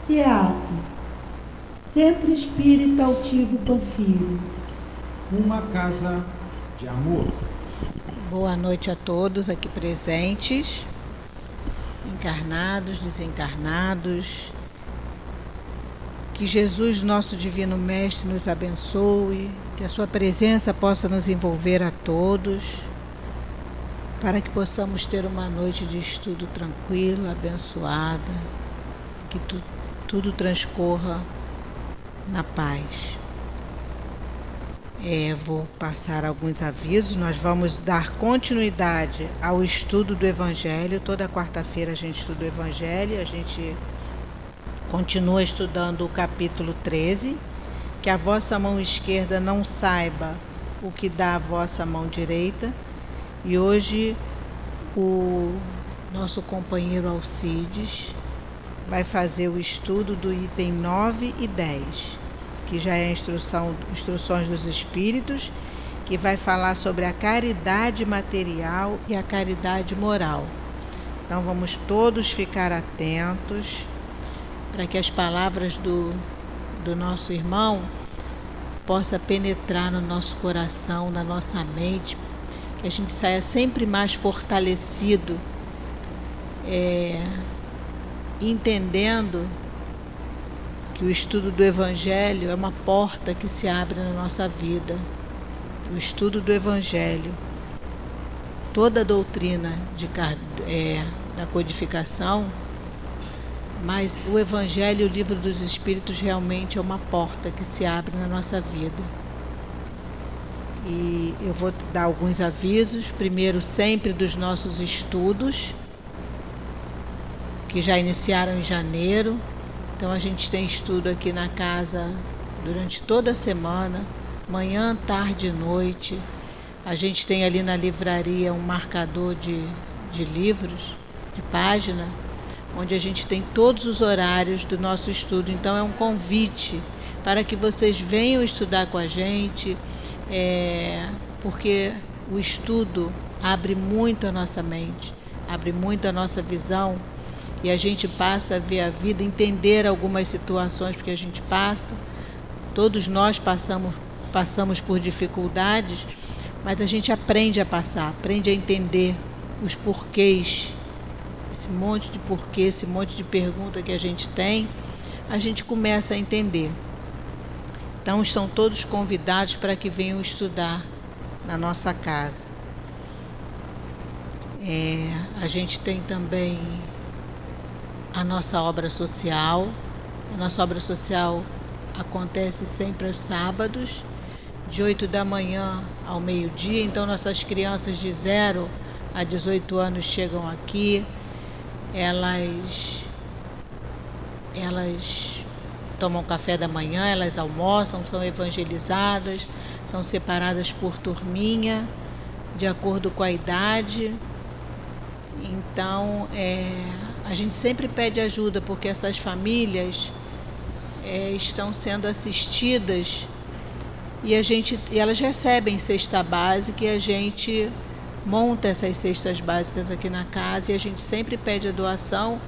CEAP, Centro Espírita Altivo Panfiro. Uma casa de amor. Boa noite a todos aqui presentes, encarnados, desencarnados. Que Jesus, nosso Divino Mestre, nos abençoe, que a sua presença possa nos envolver a todos, para que possamos ter uma noite de estudo tranquila, abençoada, que tudo transcorra na paz. Vou passar alguns avisos. Nós vamos dar continuidade ao estudo do Evangelho. Toda quarta-feira a gente estuda o Evangelho, a gente continua estudando o capítulo 13, que a vossa mão esquerda não saiba o que dá a vossa mão direita. E hoje o nosso companheiro Alcides vai fazer o estudo do item 9 e 10, que já é instruções dos Espíritos, que vai falar sobre a caridade material e a caridade moral. Então vamos todos ficar atentos para que as palavras do nosso irmão possam penetrar no nosso coração, na nossa mente, que a gente saia sempre mais fortalecido, entendendo que o estudo do Evangelho é uma porta que se abre na nossa vida. O estudo do Evangelho, toda a doutrina da codificação, mas o Evangelho e o Livro dos Espíritos realmente é uma porta que se abre na nossa vida. E eu vou dar alguns avisos. Primeiro, sempre dos nossos estudos, que já iniciaram em janeiro. Então a gente tem estudo aqui na casa durante toda a semana, manhã, tarde e noite. A gente tem ali na livraria um marcador de livros, de página, onde a gente tem todos os horários do nosso estudo. Então é um convite para que vocês venham estudar com a gente, porque o estudo abre muito a nossa mente, abre muito a nossa visão, e a gente passa a ver a vida, entender algumas situações, porque a gente passa, todos nós passamos por dificuldades, mas a gente aprende a passar, aprende a entender os porquês, esse monte de porquê, esse monte de pergunta que a gente tem, a gente começa a entender. Então estão todos convidados para que venham estudar na nossa casa. A gente tem também a nossa obra social. A nossa obra social acontece sempre aos sábados, de 8 da manhã ao meio-dia. Então nossas crianças de 0 a 18 anos chegam aqui, elas tomam café da manhã, elas almoçam, são evangelizadas, são separadas por turminha, de acordo com a idade. Então, a gente sempre pede ajuda, porque essas famílias estão sendo assistidas e elas recebem cesta básica, e a gente monta essas cestas básicas aqui na casa, e a gente sempre pede a doação.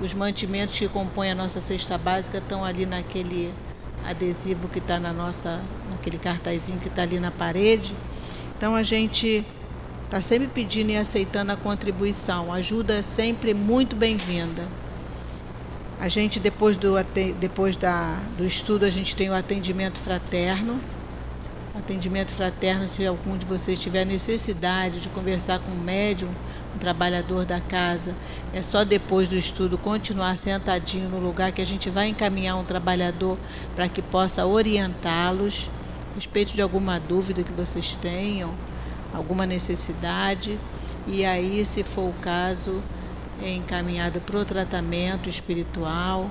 Os mantimentos que compõem a nossa cesta básica estão ali naquele adesivo que está naquele cartazinho que está ali na parede. Então a gente está sempre pedindo e aceitando a contribuição. A ajuda é sempre muito bem-vinda. A gente, depois do estudo, a gente tem o atendimento fraterno. Atendimento fraterno, se algum de vocês tiver necessidade de conversar com um médium, um trabalhador da casa, é só depois do estudo continuar sentadinho no lugar, que a gente vai encaminhar um trabalhador para que possa orientá-los a respeito de alguma dúvida que vocês tenham, alguma necessidade, e aí, se for o caso, é encaminhado para o tratamento espiritual,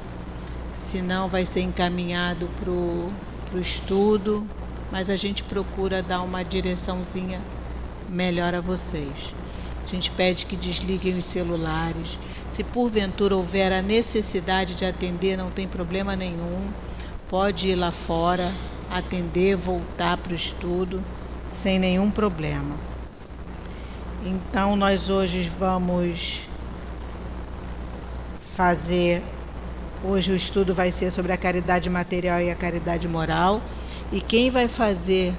se não, vai ser encaminhado para o estudo, mas a gente procura dar uma direçãozinha melhor a vocês. A gente pede que desliguem os celulares. Se porventura houver a necessidade de atender, não tem problema nenhum, pode ir lá fora, atender, voltar para o estudo, sem nenhum problema. Então, nós hoje vamos fazer Hoje o estudo vai ser sobre a caridade material e a caridade moral. E quem vai fazer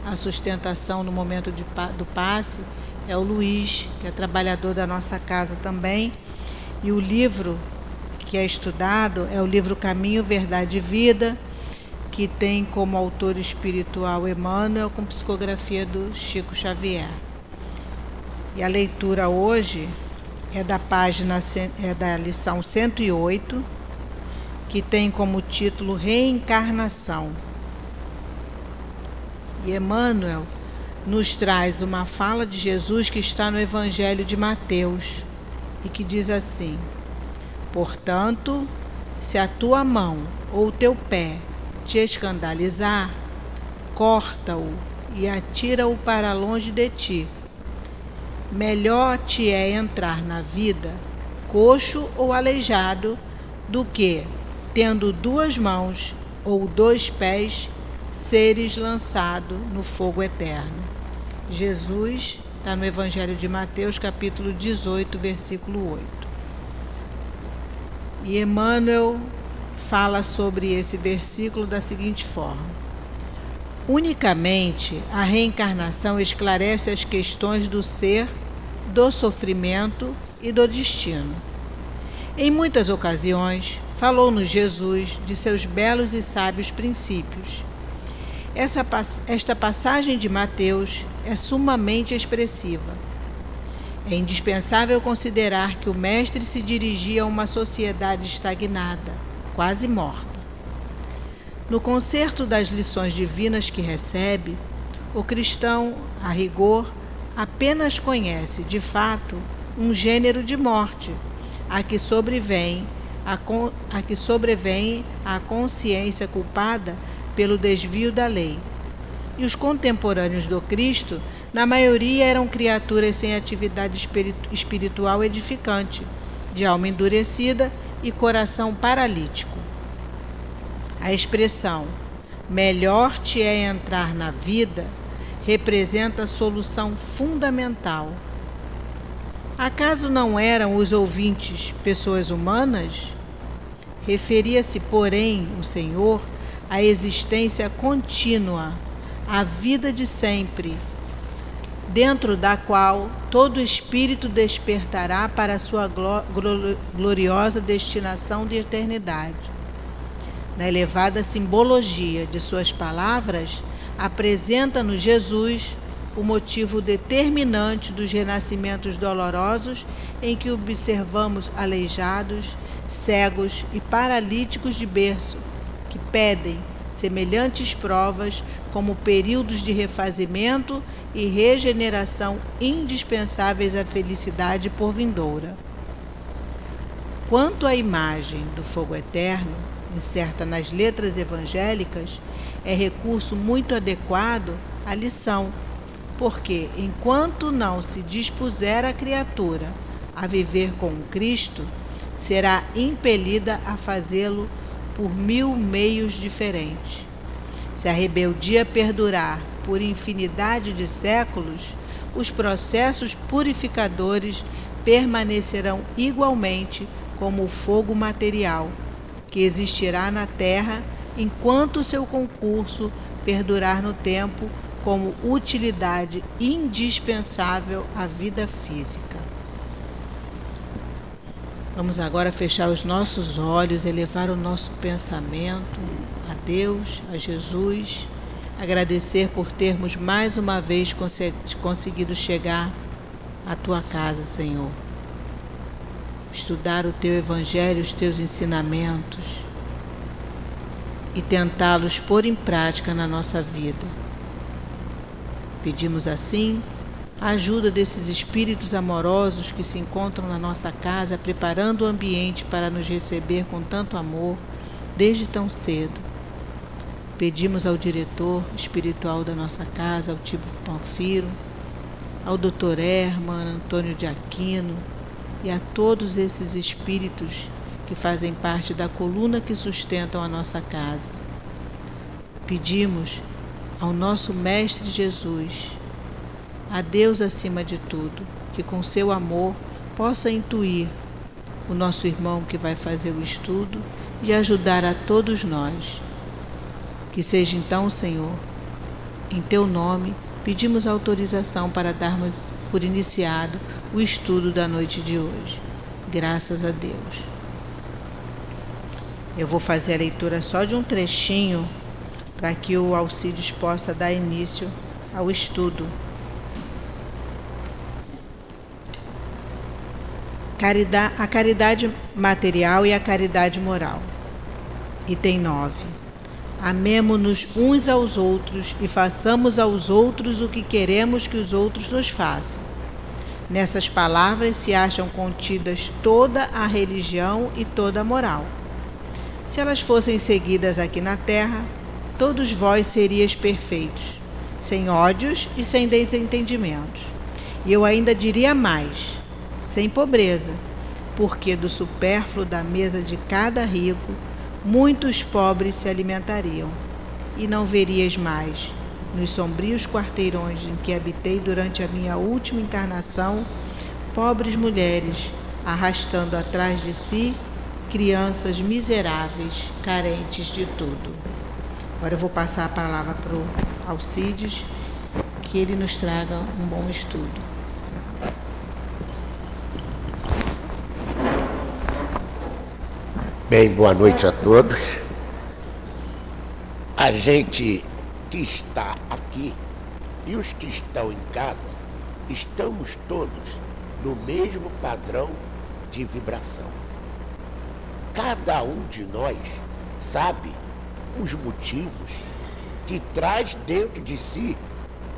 a sustentação no momento do passe é o Luiz, que é trabalhador da nossa casa também. E o livro que é estudado é o livro Caminho, Verdade e Vida, que tem como autor espiritual Emmanuel, com psicografia do Chico Xavier. E a leitura hoje é da lição 108, que tem como título Reencarnação. E Emmanuel nos traz uma fala de Jesus que está no Evangelho de Mateus e que diz assim: portanto, se a tua mão ou o teu pé te escandalizar, corta-o e atira-o para longe de ti. Melhor te é entrar na vida coxo ou aleijado do que, tendo 2 mãos ou 2 pés, seres lançado no fogo eterno. Jesus está no Evangelho de Mateus, capítulo 18, versículo 8. E Emmanuel fala sobre esse versículo da seguinte forma: unicamente a reencarnação esclarece as questões do ser, do sofrimento e do destino. Em muitas ocasiões, falou-nos Jesus de seus belos e sábios princípios. Esta passagem de Mateus é sumamente expressiva. É indispensável considerar que o Mestre se dirigia a uma sociedade estagnada, quase morta. No concerto das lições divinas que recebe, o cristão, a rigor, apenas conhece, de fato, um gênero de morte, a que sobrevém a consciência culpada pelo desvio da lei. E os contemporâneos do Cristo, na maioria, eram criaturas sem atividade espiritual edificante, de alma endurecida e coração paralítico. A expressão melhor te é entrar na vida representa a solução fundamental. Acaso não eram os ouvintes pessoas humanas? Referia-se, porém, o Senhor à existência contínua, à vida de sempre, dentro da qual todo espírito despertará para a sua gloriosa destinação de eternidade. Na elevada simbologia de suas palavras, apresenta-nos Jesus o motivo determinante dos renascimentos dolorosos em que observamos aleijados, cegos e paralíticos de berço, que pedem semelhantes provas como períodos de refazimento e regeneração indispensáveis à felicidade por vindoura. Quanto à imagem do fogo eterno, incerta nas letras evangélicas, é recurso muito adequado à lição, porque, enquanto não se dispuser a criatura a viver com o Cristo, será impelida a fazê-lo por 1000 meios diferentes. Se a rebeldia perdurar por infinidade de séculos, os processos purificadores permanecerão igualmente como o fogo material, que existirá na terra enquanto seu concurso perdurar no tempo como utilidade indispensável à vida física. Vamos agora fechar os nossos olhos, elevar o nosso pensamento a Deus, a Jesus, agradecer por termos mais uma vez conseguido chegar à tua casa, Senhor. Estudar o teu Evangelho, os teus ensinamentos e tentá-los pôr em prática na nossa vida. Pedimos assim a ajuda desses espíritos amorosos que se encontram na nossa casa, preparando o ambiente para nos receber com tanto amor desde tão cedo. Pedimos ao diretor espiritual da nossa casa, ao Tibo Panfiro, ao Dr. Herman, Antônio de Aquino e a todos esses espíritos que fazem parte da coluna que sustentam a nossa casa. Pedimos ao nosso Mestre Jesus, a Deus acima de tudo, que com seu amor possa intuir o nosso irmão que vai fazer o estudo e ajudar a todos nós. Que seja então, Senhor, em Teu nome, pedimos autorização para darmos por iniciado o estudo da noite de hoje. Graças a Deus. Eu vou fazer a leitura só de um trechinho para que o Alcides possa dar início ao estudo. A caridade material e a caridade moral. Item 9. Amemo-nos uns aos outros e façamos aos outros o que queremos que os outros nos façam. Nessas palavras se acham contidas toda a religião e toda a moral. Se elas fossem seguidas aqui na terra, todos vós serias perfeitos, sem ódios e sem desentendimentos. E eu ainda diria mais, sem pobreza, porque do supérfluo da mesa de cada rico, muitos pobres se alimentariam, e não verias mais, nos sombrios quarteirões em que habitei durante a minha última encarnação, pobres mulheres arrastando atrás de si crianças miseráveis, carentes de tudo. Agora eu vou passar a palavra para o Alcides, que ele nos traga um bom estudo. Bem, boa noite a todos. A gente que está aqui e os que estão em casa, estamos todos no mesmo padrão de vibração. Cada um de nós sabe os motivos que traz dentro de si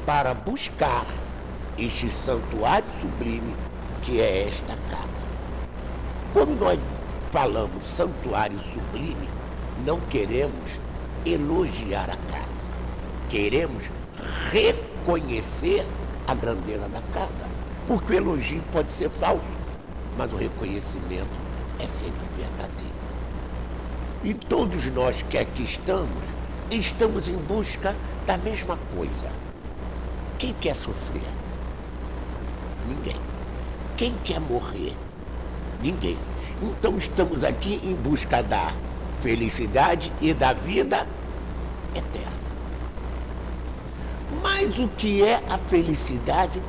para buscar este santuário sublime que é esta casa. Quando nós falamos santuário sublime, não queremos elogiar a casa. Queremos reconhecer a grandeza da casa. Porque o elogio pode ser falso, mas o reconhecimento é sempre verdadeiro. E todos nós que aqui estamos em busca da mesma coisa. Quem quer sofrer? Ninguém. Quem quer morrer? Ninguém. Então estamos aqui em busca da felicidade e da vida eterna. Mas o que é a felicidade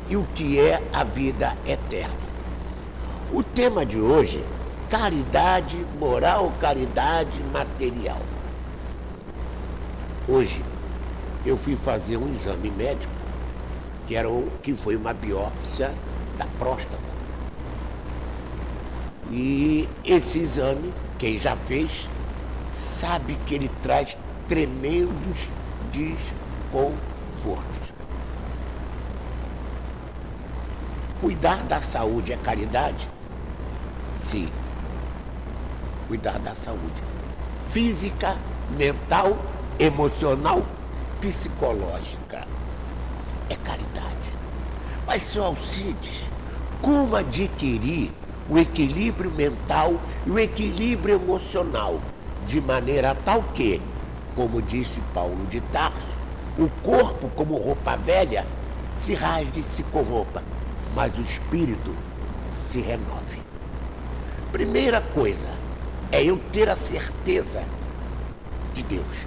e o que é a vida eterna? O tema de hoje, caridade moral, caridade material. Hoje eu fui fazer um exame médico, que foi uma biópsia da próstata. E esse exame, quem já fez, sabe que ele traz tremendos desconfortos. Cuidar da saúde é caridade? Sim. Cuidar da saúde física, mental, emocional, psicológica é caridade. Mas, seu Alcides, como adquirir o equilíbrio mental e o equilíbrio emocional de maneira tal que, como disse Paulo de Tarso, o corpo, como roupa velha, se rasgue e se corrompa, mas o espírito se renove. Primeira coisa é eu ter a certeza de Deus.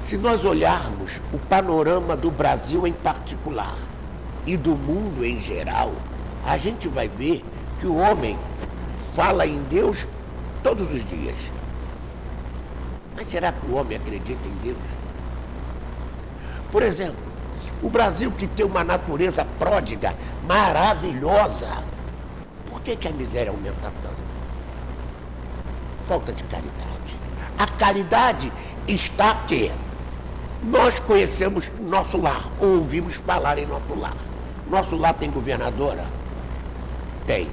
Se nós olharmos o panorama do Brasil em particular e do mundo em geral, a gente vai ver que o homem fala em Deus todos os dias. Mas será que o homem acredita em Deus? Por exemplo, o Brasil, que tem uma natureza pródiga, maravilhosa, por que a miséria aumenta tanto? Falta de caridade. A caridade está aqui. Nós conhecemos nosso lar, ou ouvimos falar em nosso lar. Nosso lar tem governadora? Tem.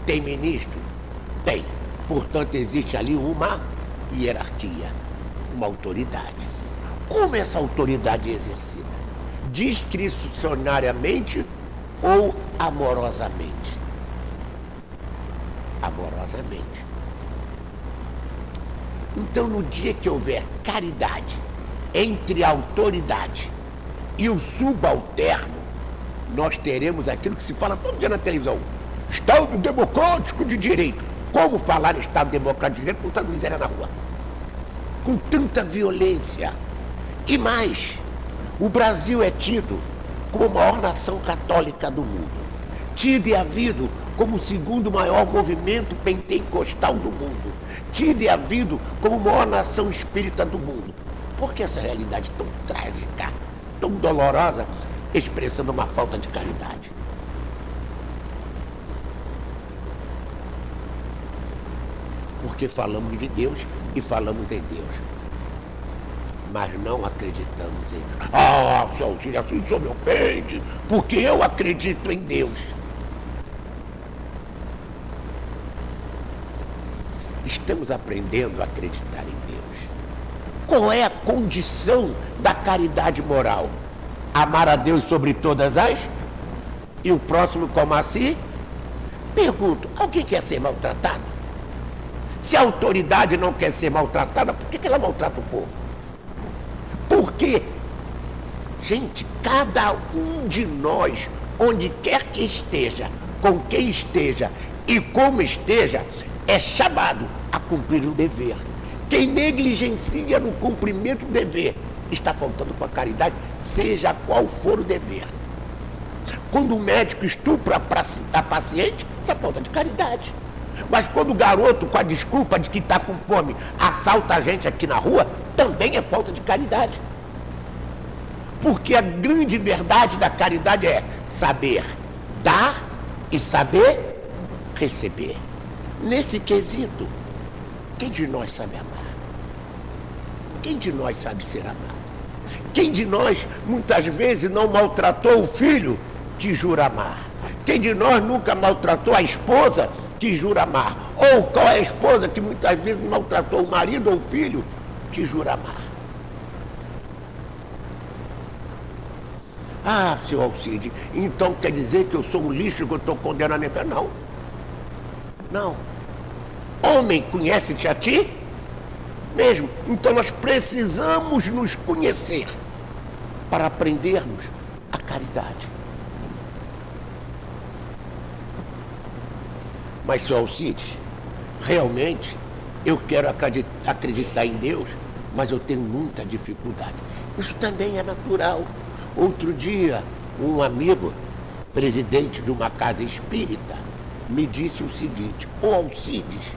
Tem ministro? Tem. Portanto, existe ali uma hierarquia, uma autoridade. Como essa autoridade é exercida? Discricionariamente ou amorosamente? Amorosamente. Então, no dia que houver caridade entre a autoridade e o subalterno, nós teremos aquilo que se fala todo dia na televisão: Estado democrático de direito. Como falar em Estado Democrático de Direito com tanta miséria na rua? Com tanta violência. E mais, o Brasil é tido como a maior nação católica do mundo. Tido e havido como o segundo maior movimento pentecostal do mundo. Tido e havido como a maior nação espírita do mundo. Por que essa realidade tão trágica, tão dolorosa, expressando uma falta de caridade? Porque falamos de Deus e falamos em Deus, mas não acreditamos em Deus. Ah, seu Auxílio, assim só me ofende, porque eu acredito em Deus. Estamos aprendendo a acreditar em Deus. Qual é a condição da caridade moral? Amar a Deus sobre todas as? E o próximo como a si? Pergunto, alguém quer ser maltratado? Se a autoridade não quer ser maltratada, por que ela maltrata o povo? Por quê? Gente, cada um de nós, onde quer que esteja, com quem esteja e como esteja, é chamado a cumprir um dever. Quem negligencia no cumprimento do dever está faltando com a caridade, seja qual for o dever. Quando o médico estupra a paciente, isso é falta de caridade. Mas quando o garoto, com a desculpa de que está com fome, assalta a gente aqui na rua, também é falta de caridade. Porque a grande verdade da caridade é saber dar e saber receber. Nesse quesito, quem de nós sabe amar? Quem de nós sabe ser amado? Quem de nós, muitas vezes, não maltratou o filho que jura amar? Quem de nós nunca maltratou a esposa que jura amar? Ou qual é a esposa que muitas vezes maltratou o marido ou o filho que jura amar? Ah, seu Alcide, então quer dizer que eu sou um lixo que eu estou condenando a Não. Não. Homem, conhece-te a ti? Mesmo. Então nós precisamos nos conhecer para aprendermos a caridade. Mas, seu Alcide, realmente eu quero acreditar em Deus, mas eu tenho muita dificuldade. Isso também é natural. Outro dia, um amigo, presidente de uma casa espírita, me disse o seguinte: ô Alcides,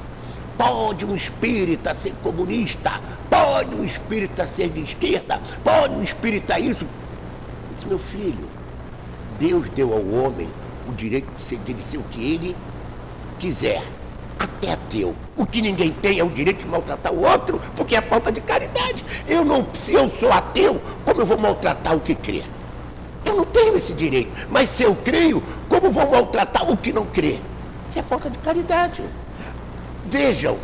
pode um espírita ser comunista? Pode um espírita ser de esquerda? Pode um espírita isso? Eu disse: meu filho, Deus deu ao homem o direito de ser o que ele quiser, até ateu. O que ninguém tem é o direito de maltratar o outro, porque é falta de caridade. Se eu sou ateu, como eu vou maltratar o que crê? Eu não tenho esse direito. Mas se eu creio, como vou maltratar o que não crê? Isso é falta de caridade. Vejam,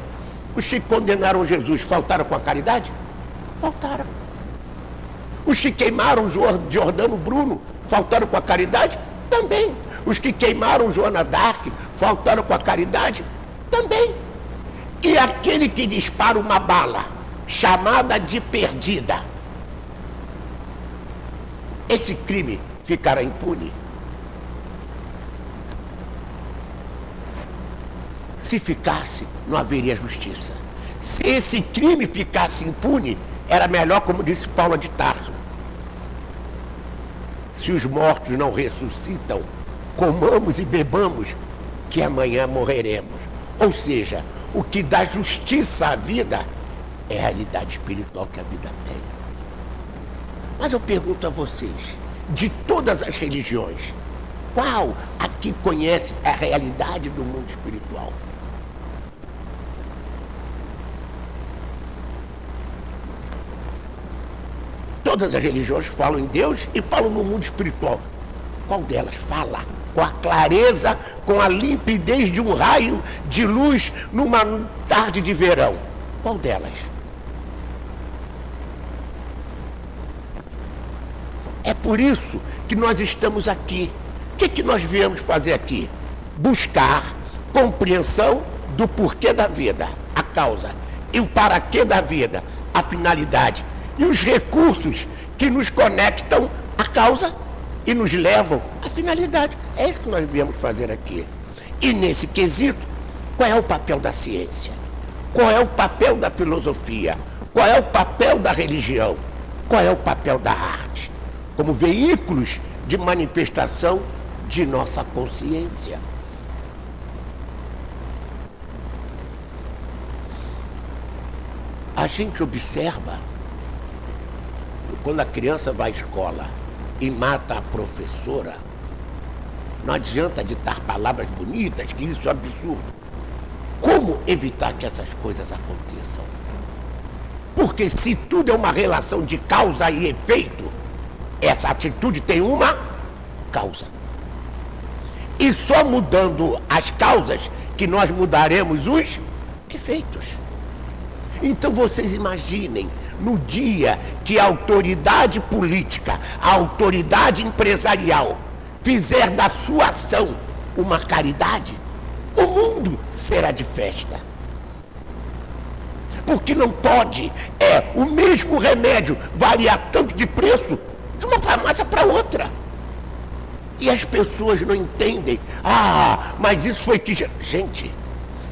os que condenaram Jesus faltaram com a caridade? Faltaram. Os que queimaram Jordano Bruno faltaram com a caridade? Também. Os que queimaram Joana d'Arc faltaram com a caridade? Também. E aquele que dispara uma bala chamada de perdida, esse crime ficará impune? Se ficasse, não haveria justiça. Se esse crime ficasse impune, era melhor, como disse Paulo de Tarso: se os mortos não ressuscitam, comamos e bebamos, que amanhã morreremos. Ou seja, o que dá justiça à vida é a realidade espiritual que a vida tem. Mas eu pergunto a vocês, de todas as religiões, qual aqui conhece a realidade do mundo espiritual? Todas as religiões falam em Deus e falam no mundo espiritual. Qual delas fala com a clareza, com a limpidez de um raio de luz numa tarde de verão? Qual delas? É por isso que nós estamos aqui. O que nós viemos fazer aqui? Buscar compreensão do porquê da vida, a causa, e o para quê da vida, a finalidade, e os recursos que nos conectam à causa e nos levam à finalidade. É isso que nós viemos fazer aqui. E nesse quesito, Qual é o papel da ciência? Qual é o papel da filosofia? Qual é o papel da religião? Qual é o papel da arte? Como veículos de manifestação de nossa consciência. A gente observa quando a criança vai à escola e mata a professora, não adianta ditar palavras bonitas, que isso é absurdo. Como evitar que essas coisas aconteçam? Porque se tudo é uma relação de causa e efeito, essa atitude tem uma causa. E só mudando as causas que nós mudaremos os efeitos. Então vocês imaginem, no dia que a autoridade política, a autoridade empresarial fizer da sua ação uma caridade, o mundo será de festa. Porque não pode, o mesmo remédio variar tanto de preço de uma farmácia para outra. E as pessoas não entendem. Mas isso foi que... Gente,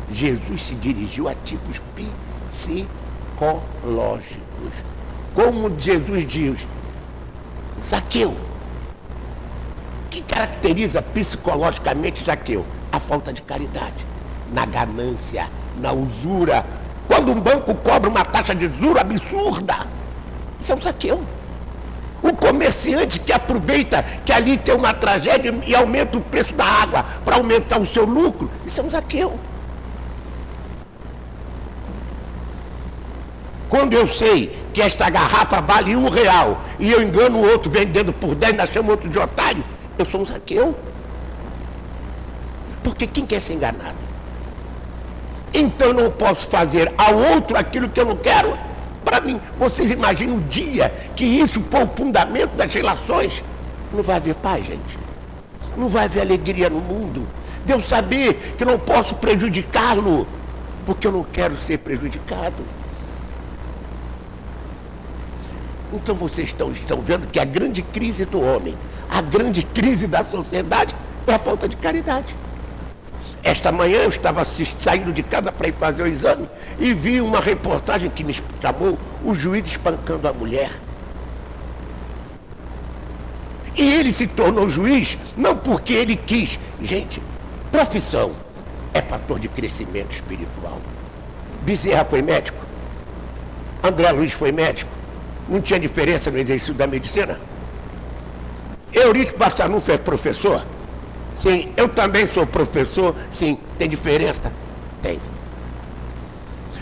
Jesus se dirigiu a tipos psicológicos. Como Jesus diz, Zaqueu. O que caracteriza psicologicamente Zaqueu? A falta de caridade. Na ganância, na usura. Quando um banco cobra uma taxa de juros absurda, isso é um Zaqueu. O comerciante que aproveita que ali tem uma tragédia e aumenta o preço da água para aumentar o seu lucro, isso é um Zaqueu. Quando eu sei que esta garrafa vale R$1 e eu engano o outro vendendo por 10, ainda chamo outro de otário, eu sou um Zaqueu. Porque quem quer ser enganado? Então eu não posso fazer ao outro aquilo que eu não quero para mim. Vocês imaginam o dia que isso for o fundamento das relações? Não vai haver paz, gente. Não vai haver alegria no mundo. Deus saber que eu não posso prejudicá-lo, porque eu não quero ser prejudicado. Então vocês estão vendo que a grande crise do homem, a grande crise da sociedade é a falta de caridade. Esta manhã eu estava saindo de casa para ir fazer o exame e vi uma reportagem que me chamou, o juiz espancando a mulher. E ele se tornou juiz não porque ele quis. Gente, profissão é fator de crescimento espiritual. Bezerra foi médico, André Luiz foi médico, não tinha diferença no exercício da medicina. Eurico Passanufo é professor? Sim. Eu também sou professor? Sim. Tem diferença? Tem.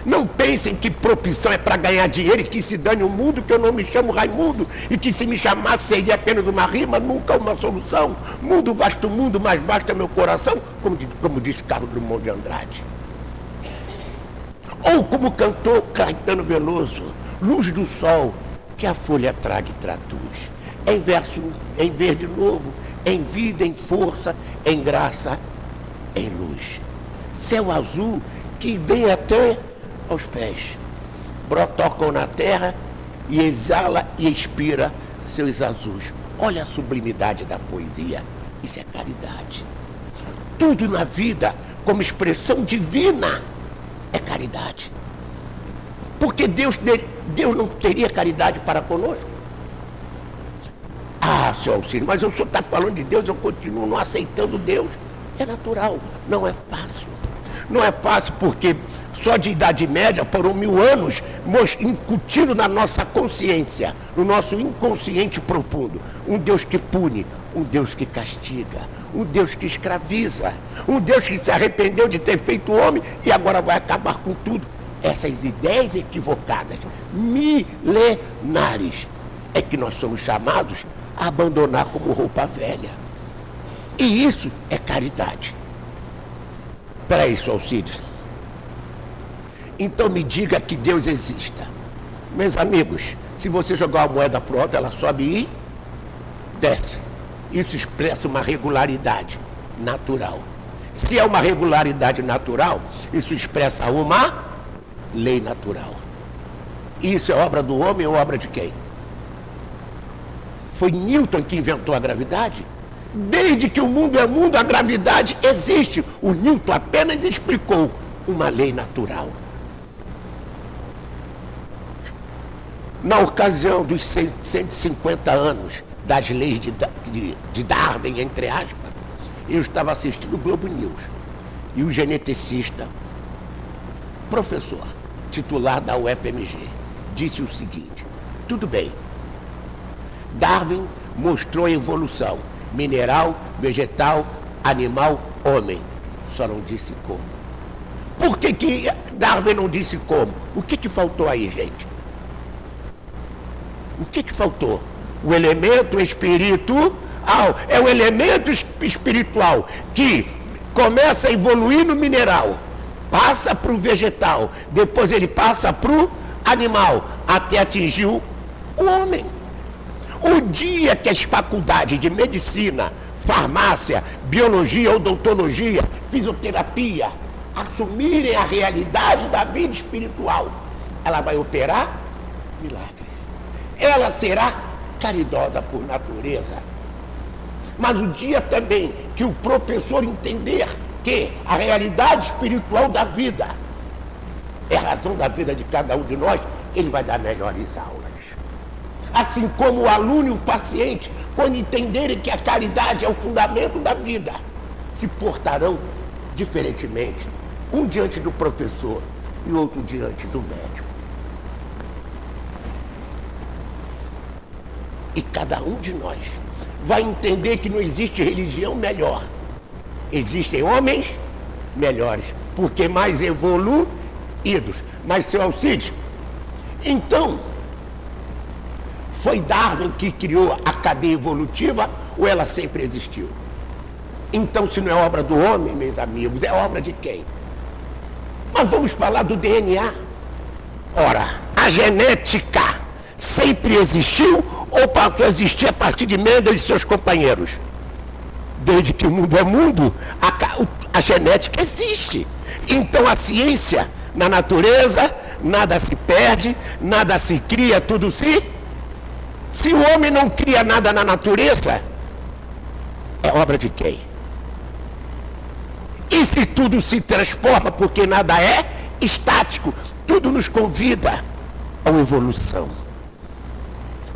Não pensem que profissão é para ganhar dinheiro e que se dane o mundo, que eu não me chamo Raimundo e que se me chamasse seria apenas uma rima, nunca uma solução. Mundo, vasto mundo, mais vasto é meu coração, como disse Carlos Drummond de Andrade. Ou como cantou Caetano Veloso, luz do sol, que a folha traga e traduz. Em verso, em verde novo, em vida, em força, em graça, em luz. Céu azul que vem até aos pés. Brotocam na terra e exala e expira seus azuis. Olha a sublimidade da poesia. Isso é caridade. Tudo na vida, como expressão divina, é caridade. Porque Deus não teria caridade para conosco? Seu Auxílio, mas o senhor está falando de Deus, eu continuo não aceitando Deus. É natural, não é fácil. Não é fácil porque só de Idade Média foram 1000 anos incutindo na nossa consciência, no nosso inconsciente profundo, um Deus que pune, um Deus que castiga, um Deus que escraviza, um Deus que se arrependeu de ter feito o homem e agora vai acabar com tudo. Essas ideias equivocadas, milenares, é que nós somos chamados a abandonar como roupa velha. E isso é caridade. Espera aí, Alcides. Então me diga que Deus exista. Meus amigos, se você jogar uma moeda pro alto, ela sobe e desce. Isso expressa uma regularidade natural. Se é uma regularidade natural, isso expressa uma lei natural. Isso é obra do homem ou obra de quem? Foi Newton que inventou a gravidade? Desde que o mundo é mundo, a gravidade existe. O Newton apenas explicou uma lei natural. Na ocasião dos 150 anos das leis de Darwin, entre aspas, eu estava assistindo o Globo News. E o geneticista, professor, titular da UFMG, disse o seguinte: tudo bem, Darwin mostrou a evolução, mineral, vegetal, animal, homem, só não disse como. Por que Darwin não disse como? O que faltou aí, gente? O que faltou? O elemento espiritual. É o elemento espiritual que começa a evoluir no mineral, passa para o vegetal, depois ele passa para o animal, até atingir o homem. O dia que as faculdades de medicina, farmácia, biologia, odontologia, fisioterapia assumirem a realidade da vida espiritual, ela vai operar milagres. Ela será caridosa por natureza. Mas o dia também que o professor entender que a realidade espiritual da vida é a razão da vida de cada um de nós, ele vai dar melhores aulas. Assim como o aluno e o paciente, quando entenderem que a caridade é o fundamento da vida, se portarão diferentemente, um diante do professor e o outro diante do médico. E cada um de nós vai entender que não existe religião melhor. Existem homens melhores, porque mais evoluídos. Mas, seu Alcides, então, foi Darwin que criou a cadeia evolutiva ou ela sempre existiu? Então, se não é obra do homem, meus amigos, é obra de quem? Mas vamos falar do DNA. Ora, a genética sempre existiu ou passou a existir a partir de Mendel e seus companheiros? Desde que o mundo é mundo, a genética existe. Então a ciência, na natureza, nada se perde, nada se cria, tudo se... Se o homem não cria nada na natureza, é obra de quem? E se tudo se transforma, porque nada é estático, tudo nos convida a uma evolução.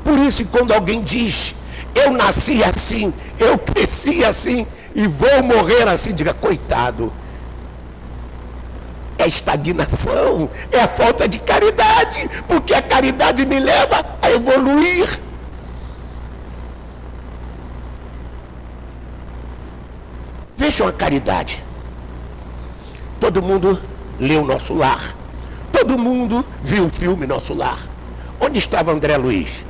Por isso, quando alguém diz, eu nasci assim, eu cresci assim e vou morrer assim, diga, coitado. É estagnação, é a falta de caridade, porque a caridade me leva a evoluir. Vejam a caridade. Todo mundo leu Nosso Lar. Todo mundo viu o filme Nosso Lar. Onde estava André Luiz?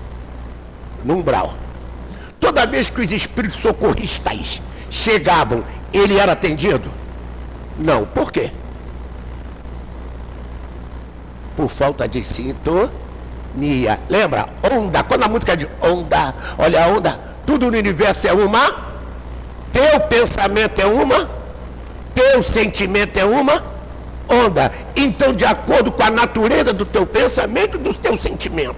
No umbral. Toda vez que os espíritos socorristas chegavam, ele era atendido? Não. Por quê? Por falta de sintonia. Lembra? Onda. Quando a música diz onda, olha a onda, tudo no universo é uma, teu pensamento é uma, teu sentimento é uma onda. Então, de acordo com a natureza do teu pensamento e do teu sentimento,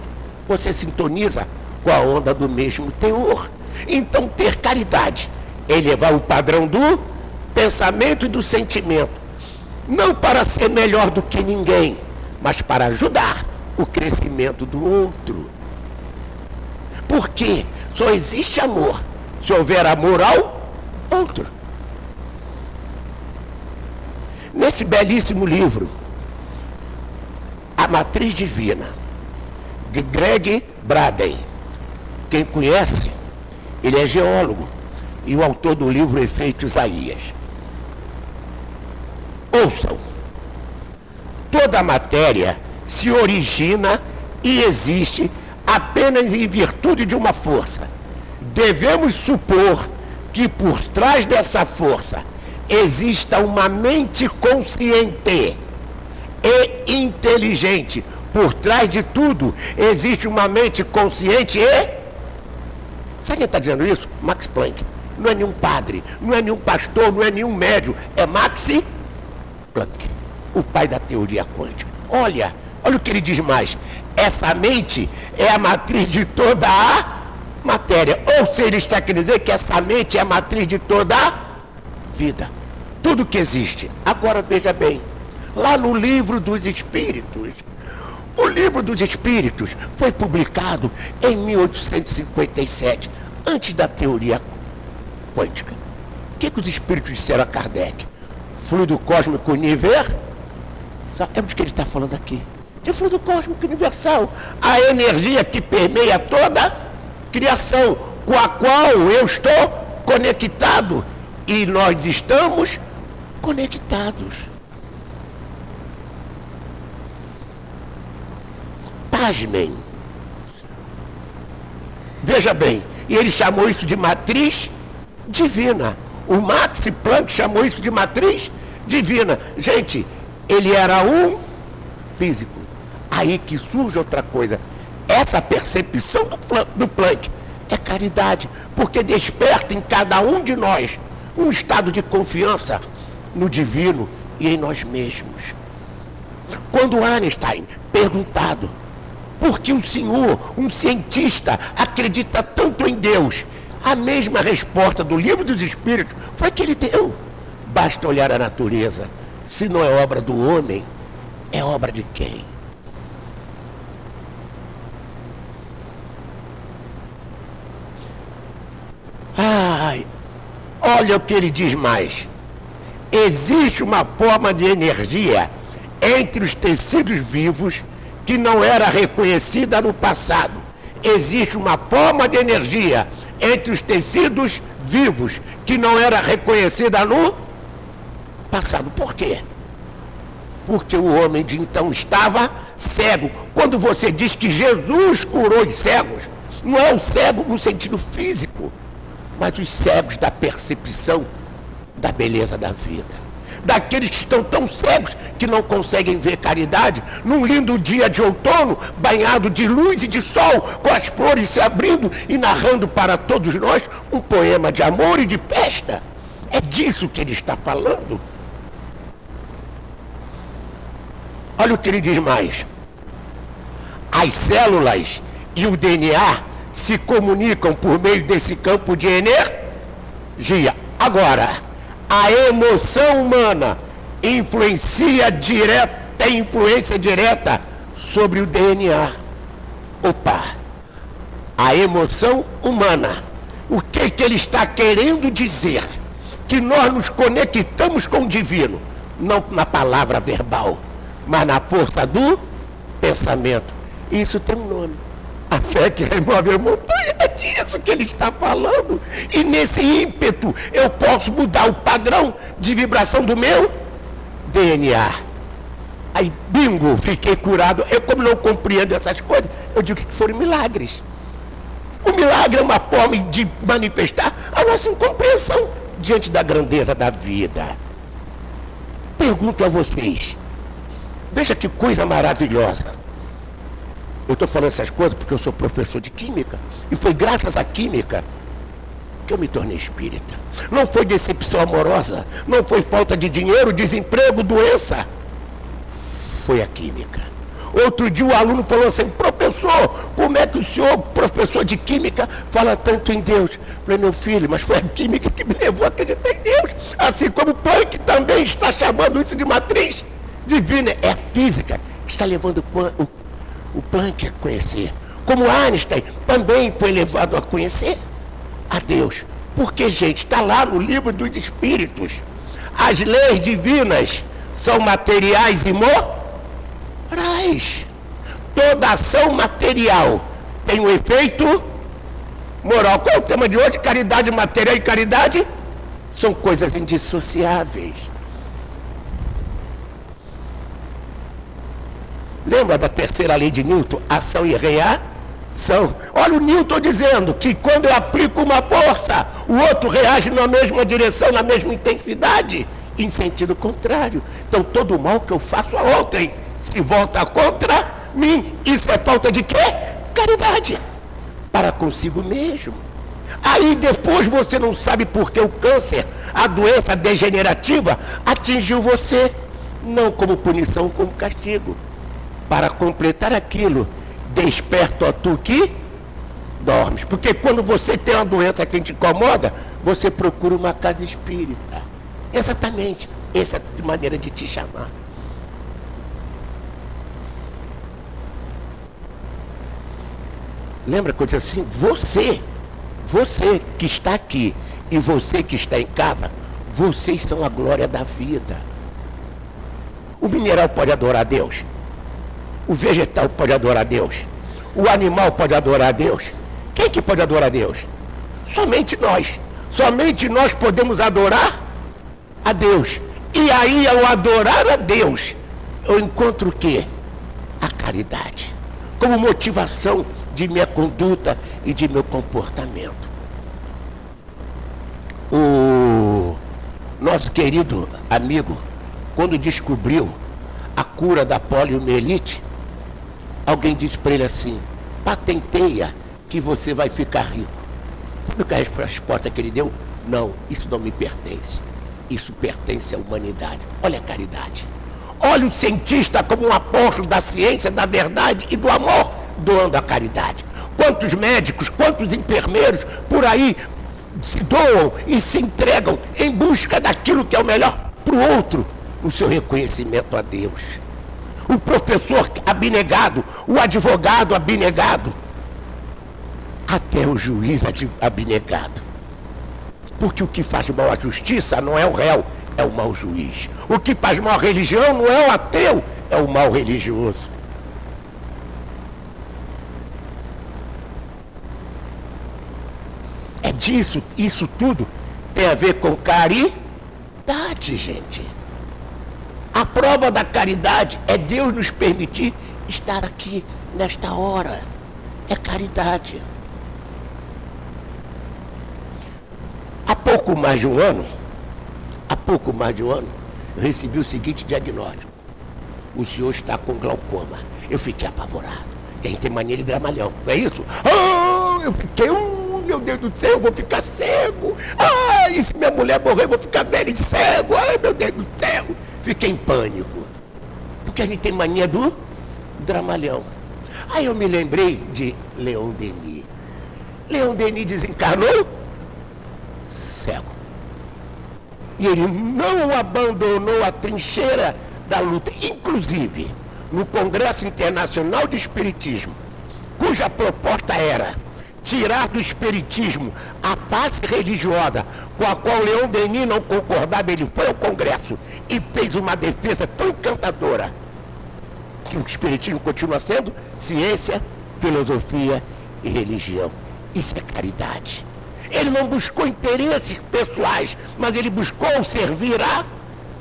você sintoniza com a onda do mesmo teor. Então, ter caridade é elevar o padrão do pensamento e do sentimento, não para ser melhor do que ninguém, mas para ajudar o crescimento do outro. Porque só existe amor se houver amor ao outro. Nesse belíssimo livro, A Matriz Divina, de Greg Braden, quem conhece, ele é geólogo e o autor do livro Efeito Isaías. Ouçam. Toda a matéria se origina e existe apenas em virtude de uma força. Devemos supor que por trás dessa força exista uma mente consciente e inteligente. Por trás de tudo existe uma mente consciente e... Sabe quem está dizendo isso? Max Planck. Não é nenhum padre, não é nenhum pastor, não é nenhum médium. É Max Planck, o pai da teoria quântica. Olha o que ele diz mais. Essa mente é a matriz de toda a matéria. Ou seja, ele está querendo dizer que essa mente é a matriz de toda a vida. Tudo que existe. Agora veja bem, lá no Livro dos Espíritos, o Livro dos Espíritos foi publicado em 1857, antes da teoria quântica. O que os espíritos disseram a Kardec? Fluido cósmico universal. É o que ele está falando aqui. De fluido cósmico universal. A energia que permeia toda a criação, com a qual eu estou conectado. E nós estamos conectados. Pasmem. Veja bem, e ele chamou isso de matriz divina. O Max Planck chamou isso de matriz divina. Gente, ele era um físico. Aí que surge outra coisa. Essa percepção do Planck é caridade, porque desperta em cada um de nós um estado de confiança no divino e em nós mesmos. Quando Einstein, perguntado por que o senhor, um cientista, acredita tanto em Deus, a mesma resposta do Livro dos Espíritos foi que ele deu. Basta olhar a natureza. Se não é obra do homem, é obra de quem? Ai, olha o que ele diz mais. Existe uma forma de energia entre os tecidos vivos que não era reconhecida no passado. Existe uma forma de energia entre os tecidos vivos que não era reconhecida no passado. Por quê? Porque o homem de então estava cego. Quando você diz que Jesus curou os cegos, não é o cego no sentido físico, mas os cegos da percepção da beleza da vida. Daqueles que estão tão cegos que não conseguem ver caridade num lindo dia de outono, banhado de luz e de sol, com as flores se abrindo e narrando para todos nós um poema de amor e de festa. É disso que ele está falando. Olha o que ele diz mais. As células e o DNA se comunicam por meio desse campo de energia. Agora, a emoção humana tem influência direta sobre o DNA. Opa! A emoção humana. O que ele está querendo dizer? Que nós nos conectamos com o divino, não na palavra verbal, mas na força do pensamento. Isso tem um nome. A fé que remove a montanha, é disso que ele está falando. E nesse ímpeto eu posso mudar o padrão de vibração do meu DNA. Aí, bingo, fiquei curado. Eu, como não compreendo essas coisas, eu digo que foram milagres. O milagre é uma forma de manifestar a nossa incompreensão diante da grandeza da vida. Pergunto a vocês, veja que coisa maravilhosa. Eu estou falando essas coisas porque eu sou professor de química. E foi graças à química que eu me tornei espírita. Não foi decepção amorosa, não foi falta de dinheiro, desemprego, doença. Foi a química. Outro dia o aluno falou assim: professor, como é que o senhor, professor de química, fala tanto em Deus? Eu falei: meu filho, mas foi a química que me levou a acreditar em Deus. Assim como o Planck também está chamando isso de matriz divina. É a física que está levando o Planck a conhecer. Como Einstein também foi levado a conhecer a Deus. Porque, gente, está lá no Livro dos Espíritos. As leis divinas são materiais e morais. Toda ação material tem um efeito moral. Qual é o tema de hoje? Caridade material e caridade são coisas indissociáveis. Lembra da terceira lei de Newton? Ação e reação. Olha o Newton dizendo que quando eu aplico uma força, o outro reage na mesma direção, na mesma intensidade, em sentido contrário. Então todo o mal que eu faço a outrem se volta contra mim. Isso é falta de quê? Caridade. Para consigo mesmo. Aí depois você não sabe por que o câncer, a doença degenerativa, atingiu você. Não como punição, como castigo. Para completar aquilo, desperto a tu que dormes. Porque quando você tem uma doença que te incomoda, você procura uma casa espírita. Exatamente. Essa é a maneira de te chamar. Lembra que eu disse assim? Você que está aqui e você que está em casa, vocês são a glória da vida. O mineral pode adorar a Deus. O vegetal pode adorar a Deus. O animal pode adorar a Deus. Quem que pode adorar a Deus? Somente nós. Somente nós podemos adorar a Deus. E aí, ao adorar a Deus, eu encontro o quê? A caridade. Como motivação de minha conduta e de meu comportamento. O nosso querido amigo, quando descobriu a cura da poliomielite, alguém disse para ele assim: patenteia que você vai ficar rico. Sabe qual é a resposta que ele deu? Não, isso não me pertence. Isso pertence à humanidade. Olha a caridade. Olha o cientista como um apóstolo da ciência, da verdade e do amor, doando a caridade. Quantos médicos, quantos enfermeiros por aí se doam e se entregam em busca daquilo que é o melhor para o outro, no seu reconhecimento a Deus. O professor abnegado, o advogado abnegado, até o juiz abnegado. Porque o que faz mal à justiça não é o réu, é o mau juiz. O que faz mal à religião não é o ateu, é o mau religioso. É disso, isso tudo tem a ver com caridade, gente. A prova da caridade é Deus nos permitir estar aqui nesta hora. É caridade. Há pouco mais de um ano, eu recebi o seguinte diagnóstico: o senhor está com glaucoma. Eu fiquei apavorado. Quem tem mania de dramalhão, não é isso? Eu fiquei, meu Deus do céu, eu vou ficar cego. E se minha mulher morrer, eu vou ficar velho e cego. Meu Deus do céu. Fiquei em pânico. Porque a gente tem mania do dramalhão. Aí eu me lembrei de Leon Denis. Leon Denis desencarnou cego. E ele não abandonou a trincheira da luta. Inclusive, no Congresso Internacional de Espiritismo, cuja proposta era tirar do espiritismo a face religiosa com a qual Leon Denis não concordava, ele foi ao Congresso e fez uma defesa tão encantadora que o espiritismo continua sendo ciência, filosofia e religião. Isso é caridade. Ele não buscou interesses pessoais, mas ele buscou servir a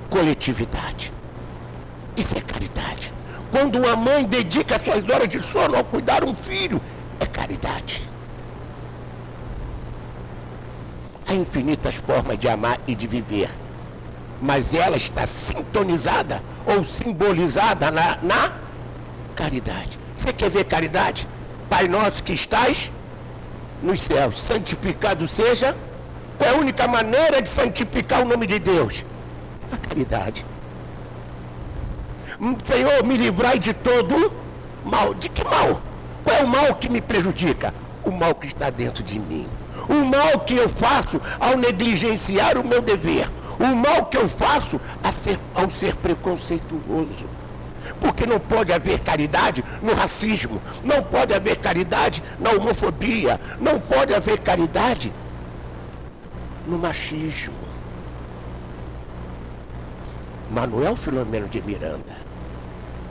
coletividade. Isso é caridade. Quando uma mãe dedica suas horas de sono ao cuidar um filho, é caridade. Há infinitas formas de amar e de viver, mas ela está sintonizada ou simbolizada na caridade. Você quer ver caridade? Pai nosso que estás nos céus, santificado seja. Qual é a única maneira de santificar o nome de Deus? A caridade. Senhor, me livrai de todo mal. De que mal? Qual é o mal que me prejudica? O mal que está dentro de mim. O mal que eu faço ao negligenciar o meu dever. O mal que eu faço ao ser preconceituoso. Porque não pode haver caridade no racismo, não pode haver caridade na homofobia, não pode haver caridade no machismo. Manuel Filomeno de Miranda,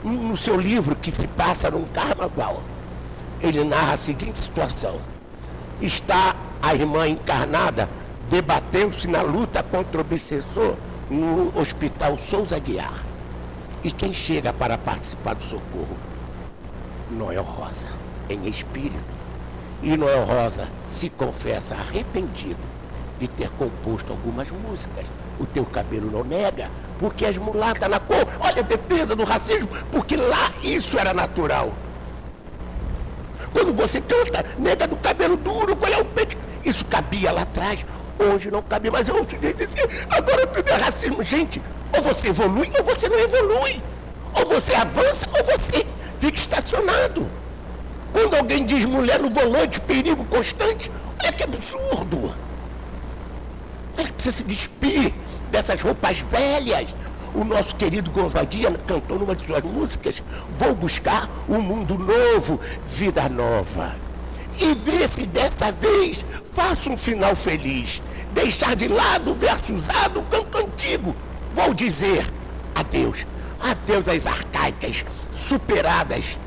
no seu livro que se passa num carnaval, ele narra a seguinte situação: está a irmã encarnada debatendo-se na luta contra o obsessor no Hospital Souza Aguiar. E quem chega para participar do socorro? Noel Rosa, em espírito. E Noel Rosa se confessa arrependido de ter composto algumas músicas. O teu cabelo não nega, porque és mulata na cor. Olha a defesa do racismo, porque lá isso era natural. Quando você canta, nega do cabelo duro, qual é o peito? Isso cabia lá atrás, hoje não cabe mais. Eu ouço gente dizer, agora tudo é racismo. Gente, ou você evolui ou você não evolui. Ou você avança ou você fica estacionado. Quando alguém diz mulher no volante, perigo constante, olha que absurdo. Ela precisa se despir dessas roupas velhas. O nosso querido Gonzaguinha cantou numa de suas músicas: vou buscar um mundo novo, vida nova. E ver se dessa vez faço um final feliz. Deixar de lado o verso usado, o canto antigo. Vou dizer adeus. Adeus às arcaicas, superadas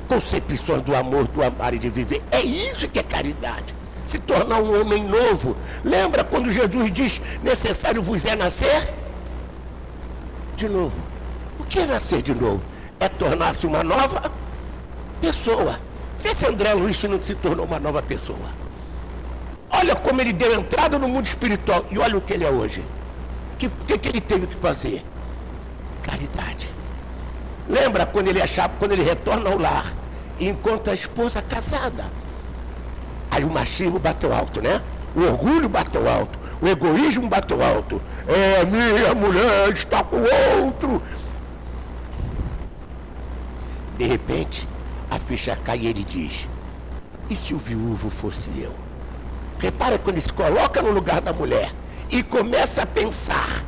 concepções do amor, do amar e de viver. É isso que é caridade. Se tornar um homem novo. Lembra quando Jesus diz: necessário vos é nascer de novo? O que é nascer de novo? É tornar-se uma nova pessoa. Vê se André Luiz não se tornou uma nova pessoa. Olha como ele deu entrada no mundo espiritual e olha o que ele é hoje. O que ele teve que fazer? Caridade. Lembra quando ele retorna ao lar e encontra a esposa casada? Aí o machismo bateu alto, né? O orgulho bateu alto, o egoísmo bateu alto. Minha mulher está com outro. De repente, a ficha cai e ele diz: e se o viúvo fosse eu? Repara quando ele se coloca no lugar da mulher e começa a pensar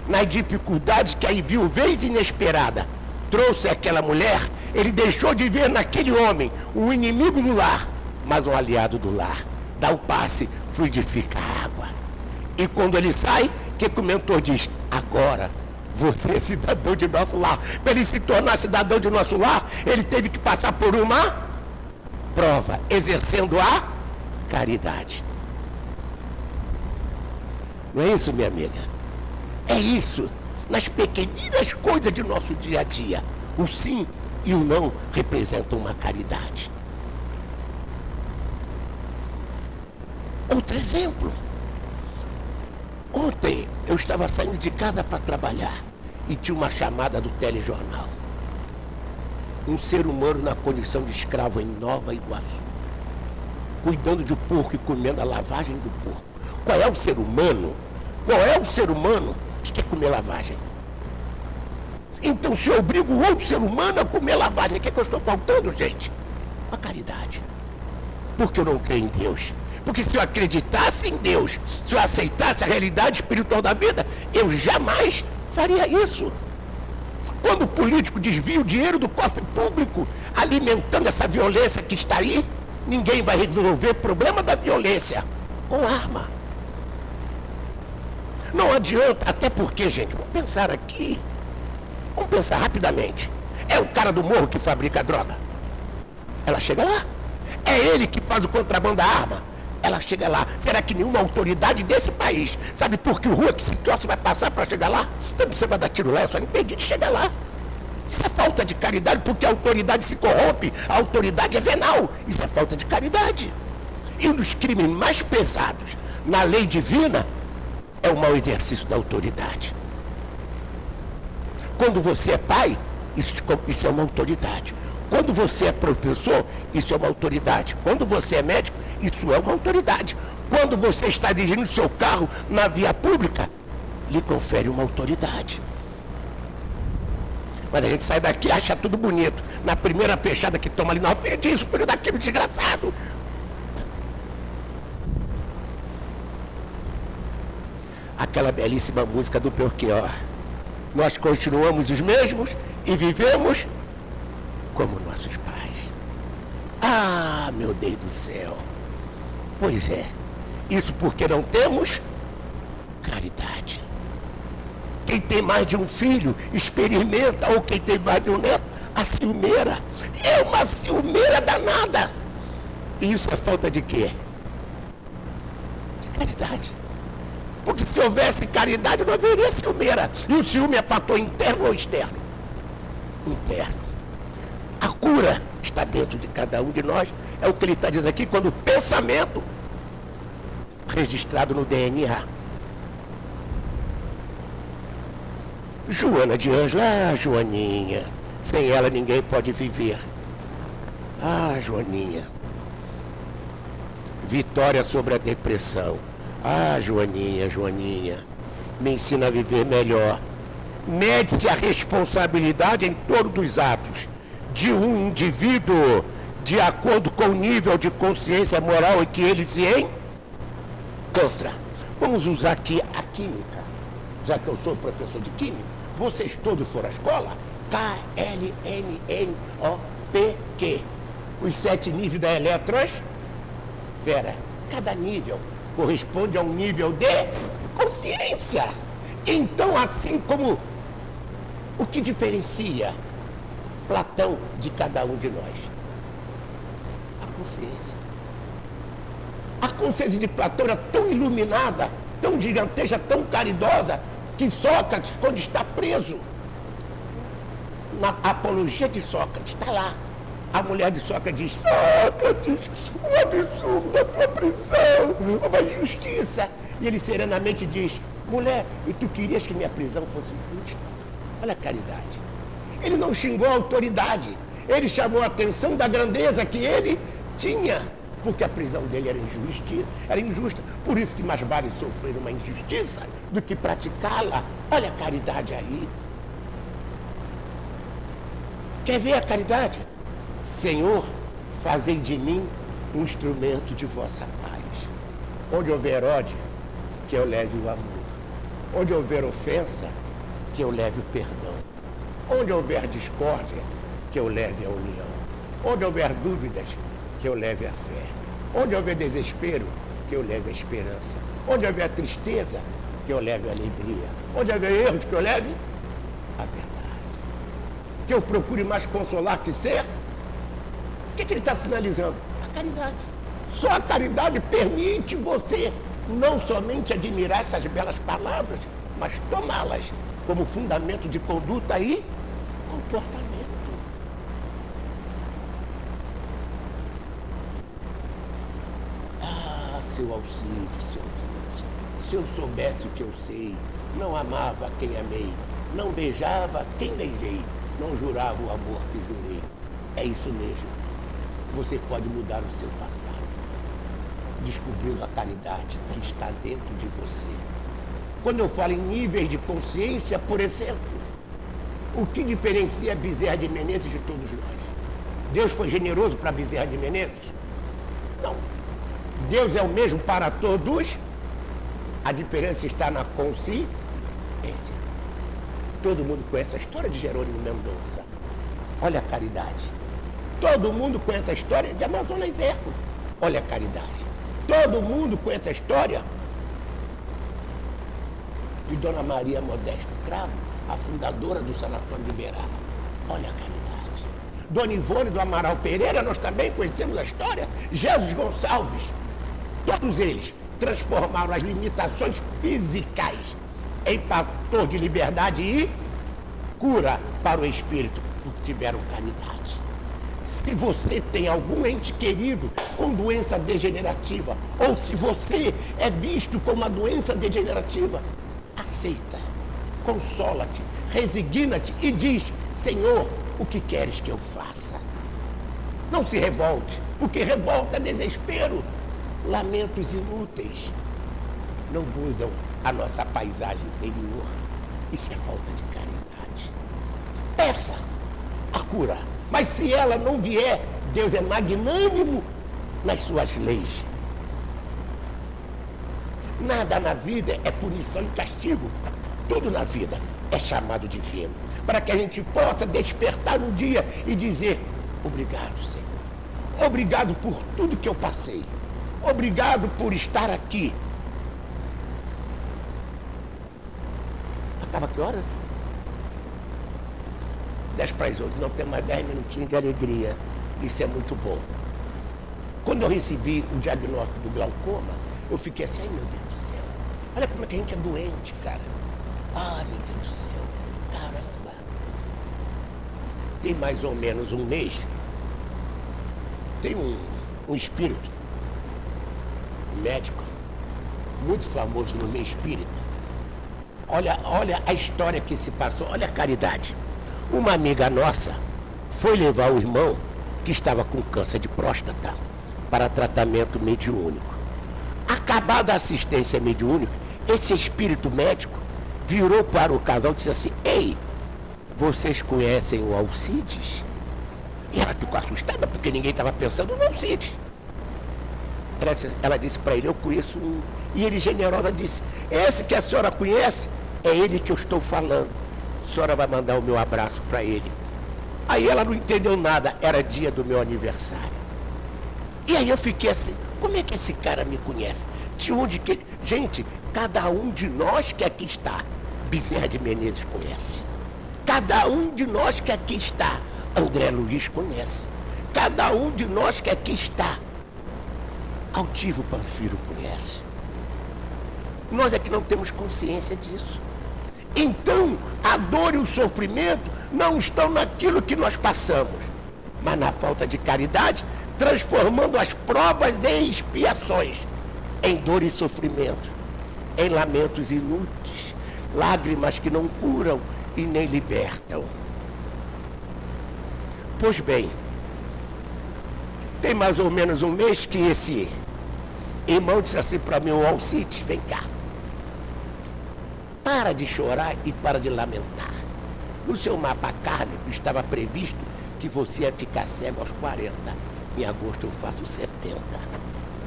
nas dificuldades que a viuvez inesperada trouxe àquela mulher. Ele deixou de ver naquele homem um inimigo do lar, mas um aliado do lar. Dá o passe, fluidifica a água. E quando ele sai, o que o mentor diz? Agora você é cidadão de nosso lar. Para ele se tornar cidadão de nosso lar, ele teve que passar por uma prova, exercendo a caridade. Não é isso, minha amiga? É isso. Nas pequeninas coisas de nosso dia a dia, o sim e o não representam uma caridade. Outro exemplo. Ontem eu estava saindo de casa para trabalhar e tinha uma chamada do telejornal. Um ser humano na condição de escravo em Nova Iguaçu, cuidando de um porco e comendo a lavagem do porco. Qual é o ser humano? Qual é o ser humano que quer comer lavagem? Então, se eu obrigo o outro ser humano a comer lavagem, o que é que eu estou faltando, gente? A caridade. Porque eu não creio em Deus. Porque se eu acreditasse em Deus, se eu aceitasse a realidade espiritual da vida, eu jamais faria isso. Quando o político desvia o dinheiro do cofre público, alimentando essa violência que está aí, ninguém vai resolver o problema da violência com arma. Não adianta, até porque, gente, vamos pensar aqui. Vamos pensar rapidamente. É o cara do morro que fabrica a droga. Ela chega lá. É ele que faz o contrabando da arma. Ela chega lá. Será que nenhuma autoridade desse país sabe por que rua que esse troço vai passar para chegar lá? Então você vai dar tiro lá, é só impedir de chegar lá. Isso é falta de caridade, porque a autoridade se corrompe. A autoridade é venal. Isso é falta de caridade. E um dos crimes mais pesados na lei divina é o mau exercício da autoridade. Quando você é pai, isso é uma autoridade. Quando você é professor, isso é uma autoridade. Quando você é médico, isso é uma autoridade. Quando você está dirigindo o seu carro na via pública, lhe confere uma autoridade. Mas a gente sai daqui e acha tudo bonito. Na primeira fechada que toma ali na frente, isso, filho daquele desgraçado. Aquela belíssima música do Belchior. Nós continuamos os mesmos e vivemos como nossos pais. Ah, meu Deus do céu. Pois é, isso porque não temos caridade. Quem tem mais de um filho experimenta, ou quem tem mais de um neto, a ciumeira. É uma ciumeira danada. E isso é falta de quê? De caridade. Porque se houvesse caridade, não haveria ciumeira. E o ciúme é fator interno ou externo? Interno. A cura está dentro de cada um de nós. É o que ele está dizendo aqui, quando o pensamento registrado no DNA. Joana de Ângelo, ah, Joaninha. Sem ela ninguém pode viver. Ah, Joaninha. Vitória sobre a depressão. Ah, Joaninha, Joaninha, me ensina a viver melhor. Mede-se a responsabilidade em torno dos atos de um indivíduo de acordo com o nível de consciência moral em que ele se encontra. Vamos usar aqui a química, já que eu sou professor de química. Vocês todos foram à escola? KLNNOPQ. Os 7 níveis da eletrosfera. Cada nível corresponde a um nível de consciência. Então, assim como o que diferencia Platão de cada um de nós? A consciência. A consciência de Platão era tão iluminada, tão gigantesca, tão caridosa, que Sócrates, quando está preso, na apologia de Sócrates, está lá. A mulher de Sócrates diz: Sócrates, um absurdo a tua prisão, uma injustiça. E ele serenamente diz: mulher, e tu querias que minha prisão fosse justa? Olha a caridade. Ele não xingou a autoridade, ele chamou a atenção da grandeza que ele tinha, porque a prisão dele era injusta. Por isso que mais vale sofrer uma injustiça do que praticá-la. Olha a caridade aí. Quer ver a caridade? Senhor, fazei de mim um instrumento de vossa paz. Onde houver ódio, que eu leve o amor. Onde houver ofensa, que eu leve o perdão. Onde houver discórdia, que eu leve a união. Onde houver dúvidas, que eu leve a fé. Onde houver desespero, que eu leve a esperança. Onde houver tristeza, que eu leve a alegria. Onde houver erros, que eu leve a verdade. Que eu procure mais consolar que ser. O que ele está sinalizando? A caridade. Só a caridade permite você não somente admirar essas belas palavras, mas tomá-las como fundamento de conduta e comportamento. Ah, seu Alcides, se eu soubesse o que eu sei, não amava quem amei, não beijava quem beijei, não jurava o amor que jurei. É isso mesmo. Você pode mudar o seu passado, descobrindo a caridade que está dentro de você. Quando eu falo em níveis de consciência, por exemplo, o que diferencia Bezerra de Menezes de todos nós? Deus foi generoso para Bezerra de Menezes? Não. Deus é o mesmo para todos. A diferença está na consciência. Todo mundo conhece a história de Jerônimo Mendonça. Olha a caridade. Todo mundo conhece a história de Amazonas Hércules. Olha a caridade. Todo mundo conhece a história de Dona Maria Modesto Cravo, a fundadora do Sanatório de Iberaba. Olha a caridade. Dona Ivone do Amaral Pereira, nós também conhecemos a história. Jesus Gonçalves. Todos eles transformaram as limitações físicas em fator de liberdade e cura para o espírito, porque tiveram caridade. Se você tem algum ente querido com doença degenerativa, ou se você é visto com uma doença degenerativa, aceita, consola-te, resigna-te e diz: Senhor, o que queres que eu faça? Não se revolte, porque revolta é desespero. Lamentos inúteis não mudam a nossa paisagem interior. Isso é falta de caridade. Peça a cura. Mas se ela não vier, Deus é magnânimo nas suas leis. Nada na vida é punição e castigo. Tudo na vida é chamado divino. Para que a gente possa despertar um dia e dizer: obrigado, Senhor. Obrigado por tudo que eu passei. Obrigado por estar aqui. Acaba que hora? 7:50. Não tem mais 10 minutinhos de alegria. Isso é muito bom. Quando eu recebi o diagnóstico do glaucoma, eu fiquei assim: ai meu Deus do céu. Olha como é que a gente é doente, cara. Ai meu Deus do céu. Caramba. Tem mais ou menos um mês. Tem um espírito, um médico, muito famoso no meio espírita. Olha a história que se passou. Olha a caridade. Uma amiga nossa foi levar o irmão que estava com câncer de próstata para tratamento mediúnico. Acabada a assistência mediúnica, esse espírito médico virou para o casal e disse assim: ei, vocês conhecem o Alcides? E ela ficou assustada, porque ninguém estava pensando no Alcides. Ela disse para ele, eu conheço um. E ele, generosa, disse, esse que a senhora conhece, é ele que eu estou falando. A senhora vai mandar o meu abraço para ele. Aí ela não entendeu nada, era dia do meu aniversário. E aí eu fiquei assim, como é que esse cara me conhece? De onde que ele... Gente, cada um de nós que aqui está, Bezerra de Menezes conhece. Cada um de nós que aqui está, André Luiz conhece. Cada um de nós que aqui está, Altivo Panfiro conhece. Nós é que não temos consciência disso. Então, a dor e o sofrimento não estão naquilo que nós passamos, mas na falta de caridade, transformando as provas em expiações, em dor e sofrimento, em lamentos inúteis, lágrimas que não curam e nem libertam. Pois bem, tem mais ou menos um mês que esse irmão disse assim para mim, Alcides, vem cá. Para de chorar e para de lamentar. No seu mapa kármico estava previsto que você ia ficar cego aos 40. Em agosto eu faço 70.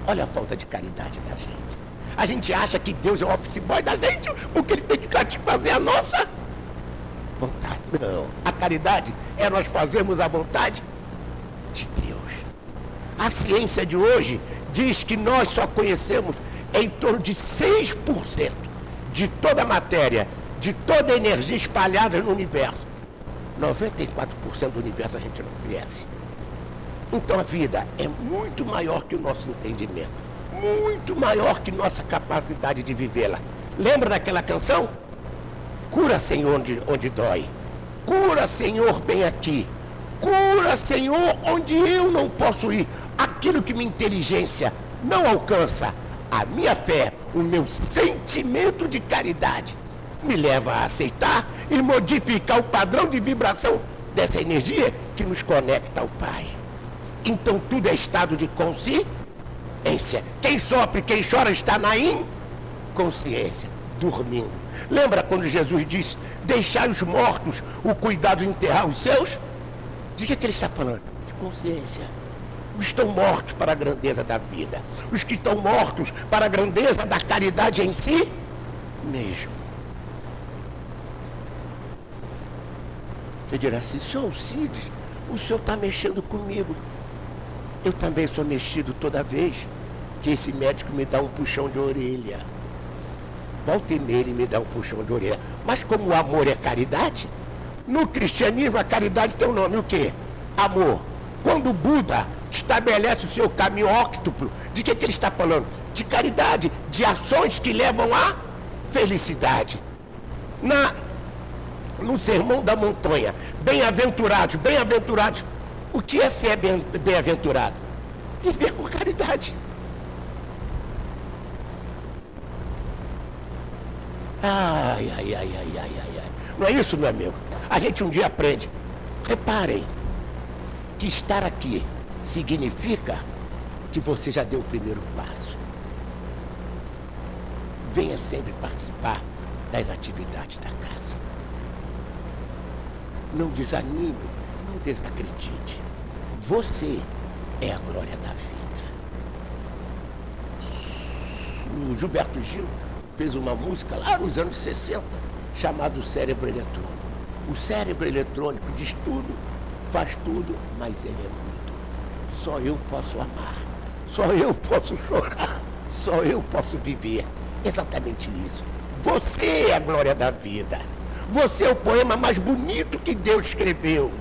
Olha a falta de caridade da gente. A gente acha que Deus é o office boy da gente porque ele tem que satisfazer a nossa vontade. Não. A caridade é nós fazermos a vontade de Deus. A ciência de hoje diz que nós só conhecemos em torno de 6% de toda a matéria, de toda a energia espalhada no universo. 94% do universo a gente não conhece. Então a vida é muito maior que o nosso entendimento, muito maior que nossa capacidade de vivê-la. Lembra daquela canção? Cura, Senhor, onde dói. Cura, Senhor, bem aqui. Cura, Senhor, onde eu não posso ir. Aquilo que minha inteligência não alcança. A minha fé, o meu sentimento de caridade me leva a aceitar e modificar o padrão de vibração dessa energia que nos conecta ao Pai. Então tudo é estado de consciência. Quem sofre, quem chora está na inconsciência, dormindo. Lembra quando Jesus disse, deixai os mortos o cuidado de enterrar os seus? De que ele está falando? De consciência. Os que estão mortos para a grandeza da vida. Os que estão mortos para a grandeza da caridade em si mesmo. Você dirá assim, senhor Alcides, o senhor está mexendo comigo. Eu também sou mexido toda vez que esse médico me dá um puxão de orelha. Volta e meia ele me dá um puxão de orelha. Mas como o amor é caridade, no cristianismo a caridade tem um nome, o quê? Amor. Quando o Buda estabelece o seu caminho óctuplo, de que ele está falando? De caridade, de ações que levam à felicidade. No Sermão da Montanha, bem-aventurados, bem-aventurados. O que é ser bem-aventurado? Viver por caridade. Ai. Não é isso, meu amigo? A gente um dia aprende. Reparem que estar aqui significa que você já deu o primeiro passo. Venha sempre participar das atividades da casa. Não desanime, não desacredite. Você é a glória da vida. O Gilberto Gil fez uma música lá nos anos 60 chamada Cérebro Eletrônico. O cérebro eletrônico diz tudo, faz tudo, mas ele é mudo. Só eu posso amar, só eu posso chorar, só eu posso viver. Exatamente isso. Você é a glória da vida. Você é o poema mais bonito que Deus escreveu.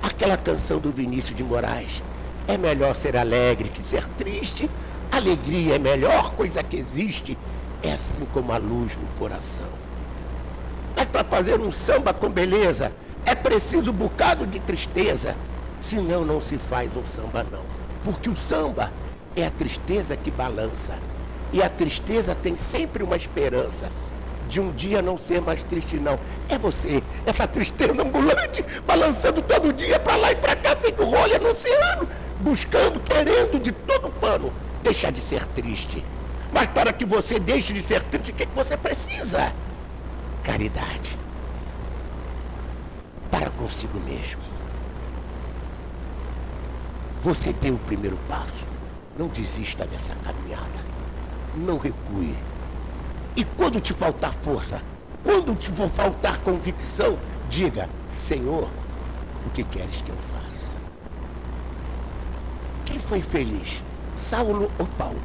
Aquela canção do Vinícius de Moraes. É melhor ser alegre que ser triste. Alegria é a melhor coisa que existe. É assim como a luz no coração. Mas para fazer um samba com beleza, é preciso um bocado de tristeza. Senão não se faz um samba não. Porque o samba é a tristeza que balança. E a tristeza tem sempre uma esperança de um dia não ser mais triste, não. É você, essa tristeza ambulante, balançando todo dia para lá e para cá, feito rolha no oceano, buscando, querendo de todo pano deixar de ser triste. Mas para que você deixe de ser triste, o que você precisa? Caridade. Para consigo mesmo. Você deu o primeiro passo. Não desista dessa caminhada. Não recue. E quando te faltar força, quando te for faltar convicção, diga: Senhor, o que queres que eu faça? Quem foi feliz, Saulo ou Paulo?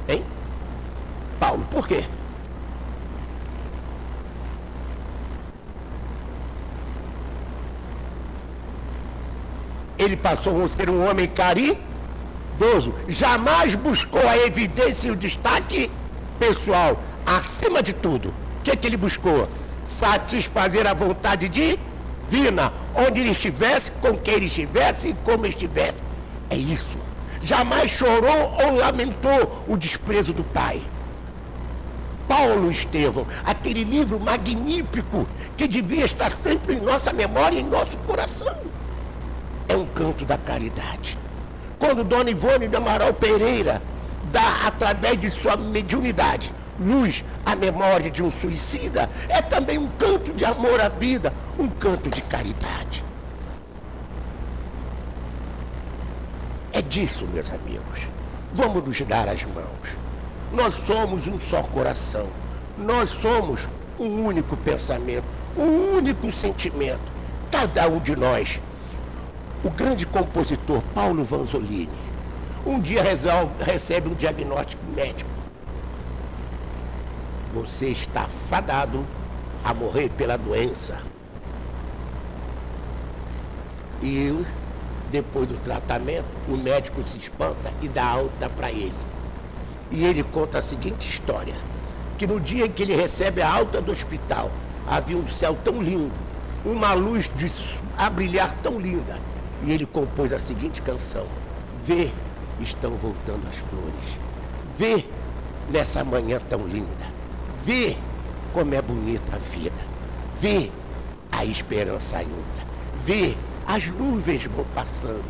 Hein? Paulo, por quê? Ele passou a ser um homem caridoso, jamais buscou a evidência e o destaque pessoal. Acima de tudo, o que ele buscou? Satisfazer a vontade divina, onde ele estivesse, com quem ele estivesse e como estivesse. É isso. Jamais chorou ou lamentou o desprezo do Pai. Paulo Estevão, aquele livro magnífico que devia estar sempre em nossa memória e em nosso coração. É um canto da caridade. Quando Dona Ivone de Amaral Pereira dá, através de sua mediunidade, luz à memória de um suicida, é também um canto de amor à vida, um canto de caridade. É disso, meus amigos. Vamos nos dar as mãos. Nós somos um só coração. Nós somos um único pensamento, um único sentimento. Cada um de nós. O grande compositor Paulo Vanzolini, um dia recebe um diagnóstico médico. Você está fadado a morrer pela doença. E depois do tratamento, o médico se espanta e dá alta para ele. E ele conta a seguinte história, que no dia em que ele recebe a alta do hospital, havia um céu tão lindo, uma luz a brilhar tão linda. E ele compôs a seguinte canção: vê, estão voltando as flores. Vê, nessa manhã tão linda. Vê como é bonita a vida. Vê a esperança ainda. Vê, as nuvens vão passando.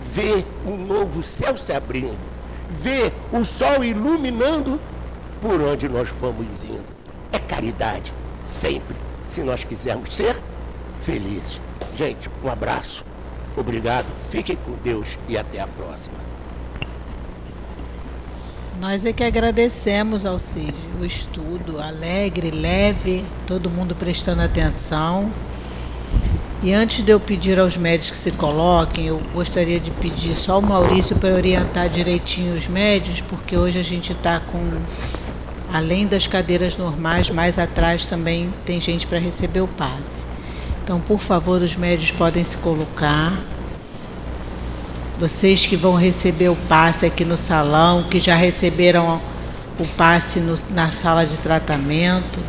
Vê um novo céu se abrindo. Vê o sol iluminando por onde nós vamos indo. É caridade, sempre, se nós quisermos ser felizes. Gente, um abraço. Obrigado, fiquem com Deus e até a próxima. Nós é que agradecemos, Alcide, o estudo alegre, leve, todo mundo prestando atenção. E antes de eu pedir aos médios que se coloquem, eu gostaria de pedir só o Maurício para orientar direitinho os médios, porque hoje a gente está com, além das cadeiras normais, mais atrás também tem gente para receber o passe. Então, por favor, os médios podem se colocar. Vocês que vão receber o passe aqui no salão, que já receberam o passe na sala de tratamento,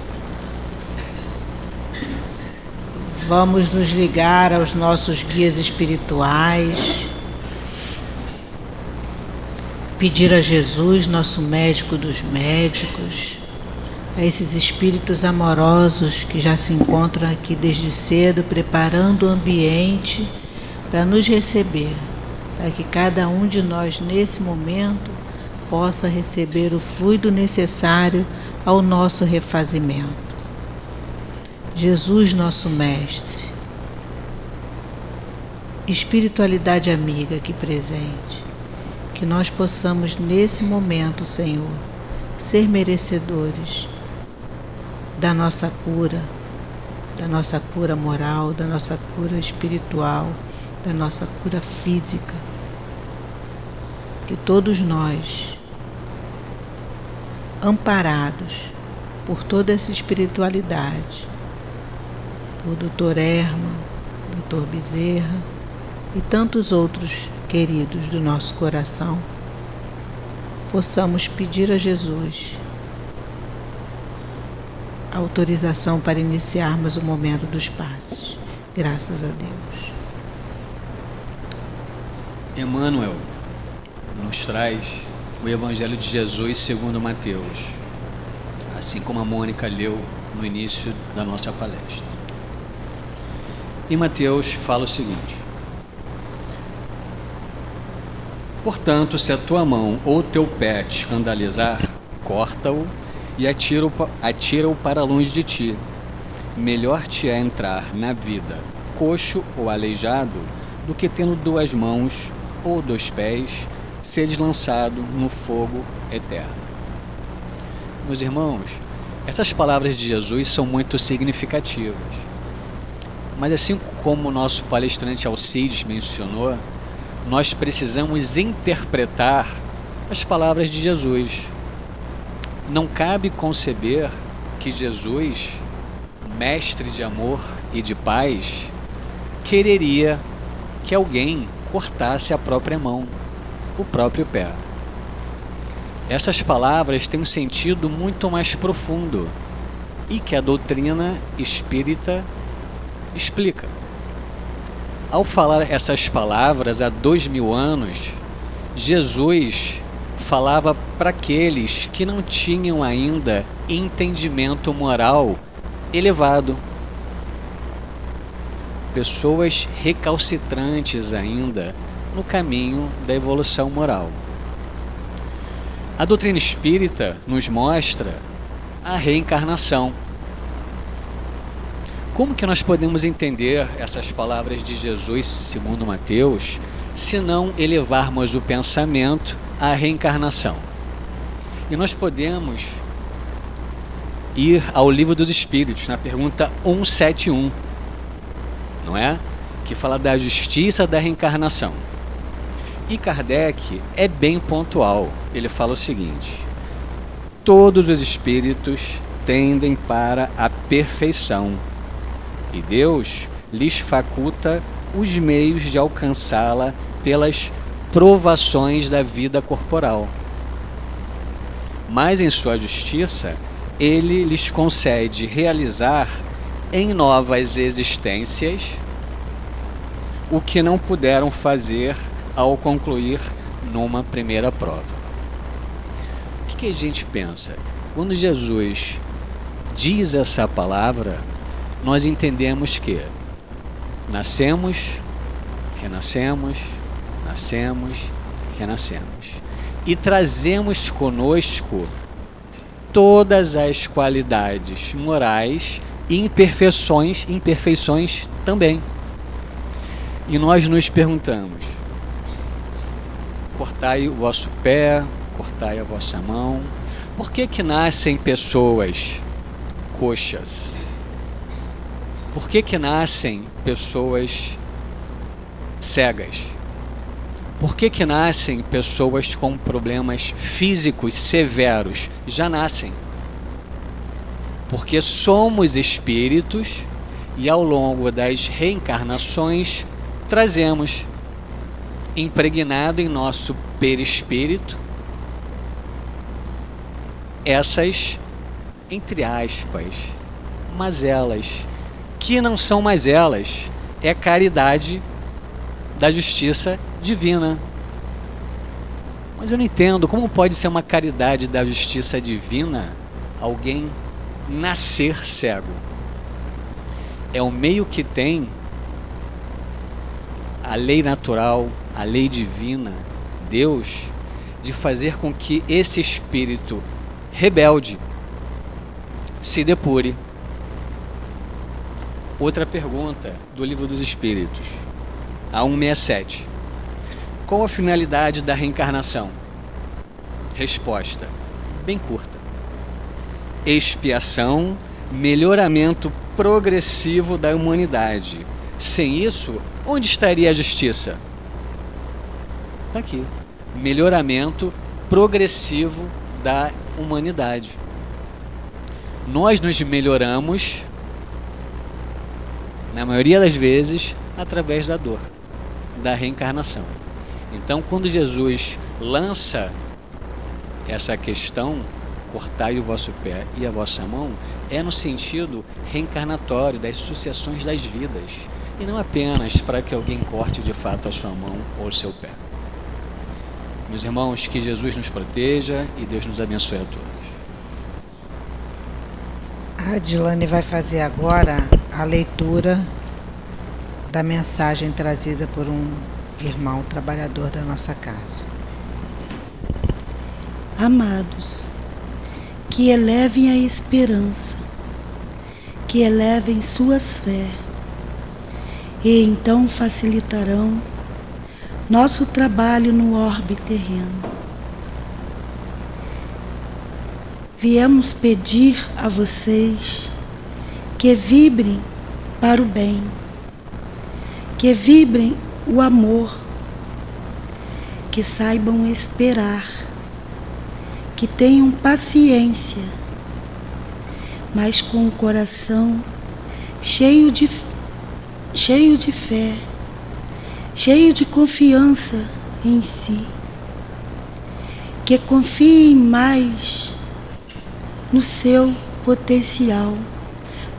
vamos nos ligar aos nossos guias espirituais, pedir a Jesus, nosso médico dos médicos, a esses espíritos amorosos que já se encontram aqui desde cedo, preparando o ambiente para nos receber, para que cada um de nós, nesse momento, possa receber o fluido necessário ao nosso refazimento. Jesus, nosso Mestre, espiritualidade amiga aqui presente, que nós possamos, nesse momento, Senhor, ser merecedores da nossa cura moral, da nossa cura espiritual, da nossa cura física. Que todos nós, amparados por toda essa espiritualidade, por Dr. Herman, Dr. Bezerra e tantos outros queridos do nosso coração, possamos pedir a Jesus a autorização para iniciarmos o momento dos passes. Graças a Deus. Emmanuel nos traz o Evangelho de Jesus segundo Mateus, assim como a Mônica leu no início da nossa palestra. Em Mateus fala o seguinte: portanto, se a tua mão ou teu pé te escandalizar, corta-o e atira-o para longe de ti. Melhor te é entrar na vida coxo ou aleijado do que tendo 2 mãos ou 2 pés, seres lançado no fogo eterno. Meus irmãos, essas palavras de Jesus são muito significativas. Mas assim como o nosso palestrante Alcides mencionou, nós precisamos interpretar as palavras de Jesus. Não cabe conceber que Jesus, mestre de amor e de paz, quereria que alguém cortasse a própria mão, o próprio pé. Essas palavras têm um sentido muito mais profundo e que a doutrina espírita explica. Ao falar essas palavras há 2000 anos, Jesus falava para aqueles que não tinham ainda entendimento moral elevado. Pessoas recalcitrantes ainda no caminho da evolução moral. A doutrina espírita nos mostra a reencarnação. Como que nós podemos entender essas palavras de Jesus, segundo Mateus, se não elevarmos o pensamento à reencarnação? E nós podemos ir ao Livro dos Espíritos, na pergunta 171, não é? Que fala da justiça da reencarnação. E Kardec é bem pontual. Ele fala o seguinte: todos os espíritos tendem para a perfeição, e Deus lhes faculta os meios de alcançá-la pelas provações da vida corporal. Mas em sua justiça, Ele lhes concede realizar em novas existências o que não puderam fazer ao concluir numa primeira prova. O que a gente pensa? Quando Jesus diz essa palavra, nós entendemos que nascemos, renascemos, nascemos, renascemos. E trazemos conosco todas as qualidades morais e imperfeições também. E nós nos perguntamos: cortai o vosso pé, cortai a vossa mão. Por que nascem pessoas coxas? Por que nascem pessoas cegas? Por que nascem pessoas com problemas físicos severos? Já nascem. Porque somos espíritos e ao longo das reencarnações trazemos impregnado em nosso perispírito essas, entre aspas, mazelas, que não são mazelas, é caridade da justiça divina. Mas eu não entendo como pode ser uma caridade da justiça divina alguém nascer cego. É o meio que tem a lei natural, a lei divina, Deus, de fazer com que esse espírito rebelde se depure. Outra pergunta do Livro dos Espíritos, a 167. Qual a finalidade da reencarnação? Resposta, bem curta: expiação, melhoramento progressivo da humanidade. Sem isso, onde estaria a justiça? Está aqui. Melhoramento progressivo da humanidade. Nós nos melhoramos, na maioria das vezes, através da dor, da reencarnação. Então, quando Jesus lança essa questão, cortai o vosso pé e a vossa mão, é no sentido reencarnatório das sucessões das vidas, e não apenas para que alguém corte de fato a sua mão ou o seu pé. Meus irmãos, que Jesus nos proteja e Deus nos abençoe a todos. A Adilane vai fazer agora a leitura da mensagem trazida por um irmão trabalhador da nossa casa. Amados, que elevem a esperança, que elevem suas fé e então facilitarão nosso trabalho no orbe terreno. Viemos pedir a vocês que vibrem para o bem, que vibrem o amor, que saibam esperar, que tenham paciência, mas com o coração cheio de fé, cheio de confiança em si, que confiem mais no seu potencial,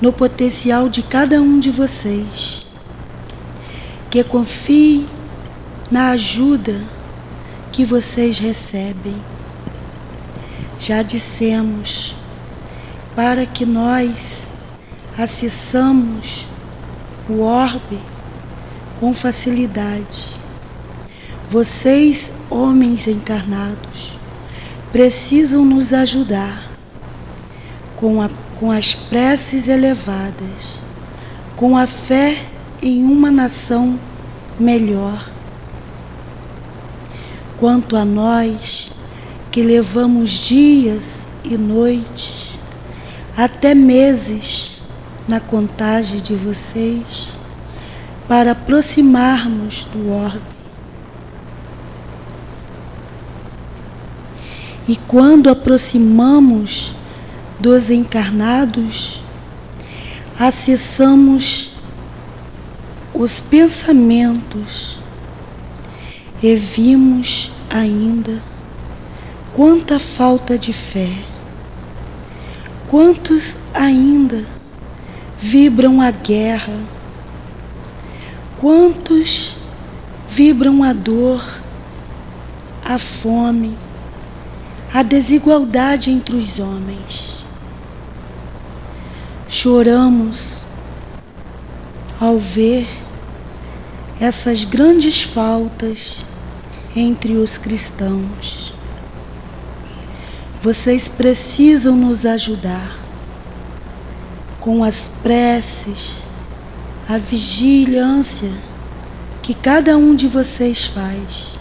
no potencial de cada um de vocês, que confiem na ajuda que vocês recebem. Já dissemos, para que nós acessamos o orbe com facilidade. Vocês, homens encarnados, precisam nos ajudar com as preces elevadas, com a fé em uma nação melhor. Quanto a nós, que levamos dias e noites, até meses na contagem de vocês, para aproximarmos do orbe. E quando aproximamos dos encarnados, acessamos os pensamentos e vimos ainda quanta falta de fé, quantos ainda vibram a guerra, quantos vibram a dor, a fome, a desigualdade entre os homens. Choramos ao ver essas grandes faltas entre os cristãos. Vocês precisam nos ajudar com as preces, a vigilância que cada um de vocês faz.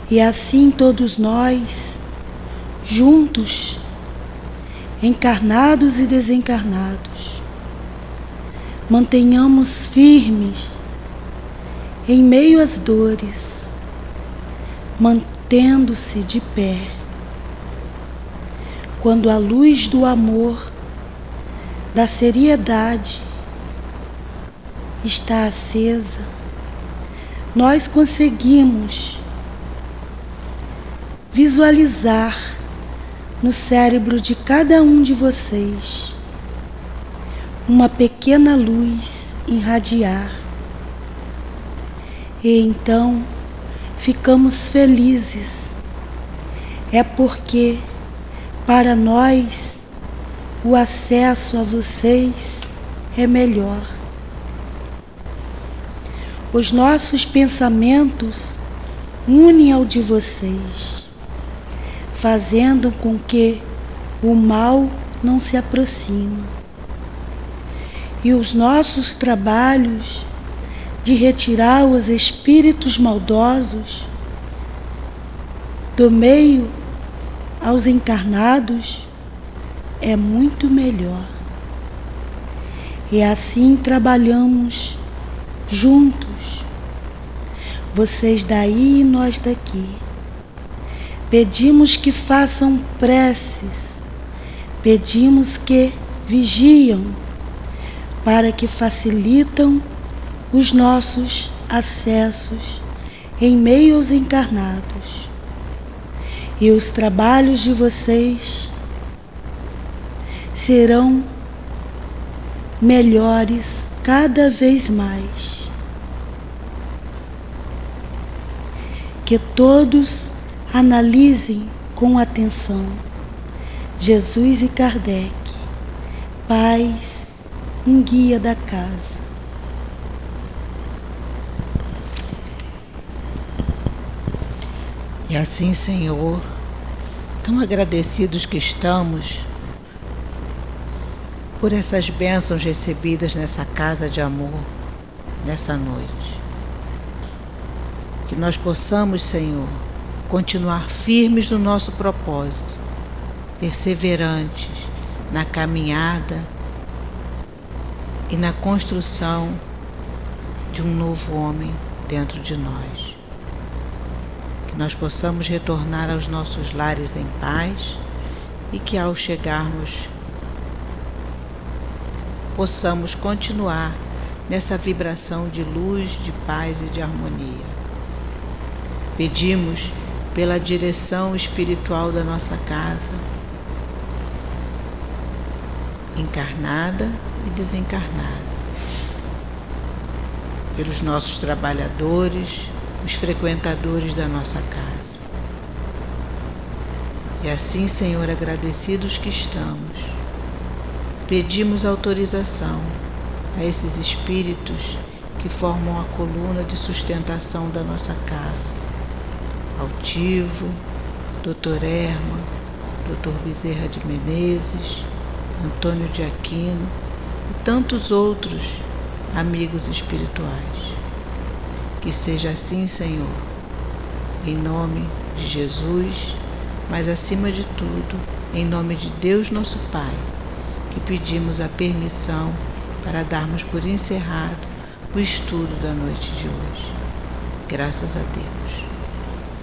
E assim todos nós, juntos, encarnados e desencarnados, mantenhamos firmes em meio às dores, mantendo-se de pé. Quando a luz do amor, da seriedade está acesa, nós conseguimos visualizar no cérebro de cada um de vocês uma pequena luz irradiar. E então ficamos felizes. É porque para nós o acesso a vocês é melhor. Os nossos pensamentos unem ao de vocês, fazendo com que o mal não se aproxime. E os nossos trabalhos de retirar os espíritos maldosos do meio aos encarnados é muito melhor. E assim trabalhamos juntos, vocês daí e nós daqui. Pedimos que façam preces, pedimos que vigiam, para que facilitam os nossos acessos em meio aos encarnados. E os trabalhos de vocês serão melhores cada vez mais. Que todos analisem com atenção Jesus e Kardec, pais, um guia da casa. E assim, Senhor, tão agradecidos que estamos por essas bênçãos recebidas nessa casa de amor, nessa noite. Que nós possamos, Senhor, continuar firmes no nosso propósito, perseverantes na caminhada e na construção de um novo homem dentro de nós. Que nós possamos retornar aos nossos lares em paz e que ao chegarmos possamos continuar nessa vibração de luz, de paz e de harmonia. Pedimos pela direção espiritual da nossa casa, encarnada e desencarnada, pelos nossos trabalhadores, os frequentadores da nossa casa. E assim, Senhor, agradecidos que estamos, pedimos autorização a esses espíritos que formam a coluna de sustentação da nossa casa. Altivo, Dr. Erma, Dr. Bezerra de Menezes, Antônio de Aquino e tantos outros amigos espirituais. Que seja assim, Senhor, em nome de Jesus, mas acima de tudo, em nome de Deus nosso Pai, que pedimos a permissão para darmos por encerrado o estudo da noite de hoje. Graças a Deus.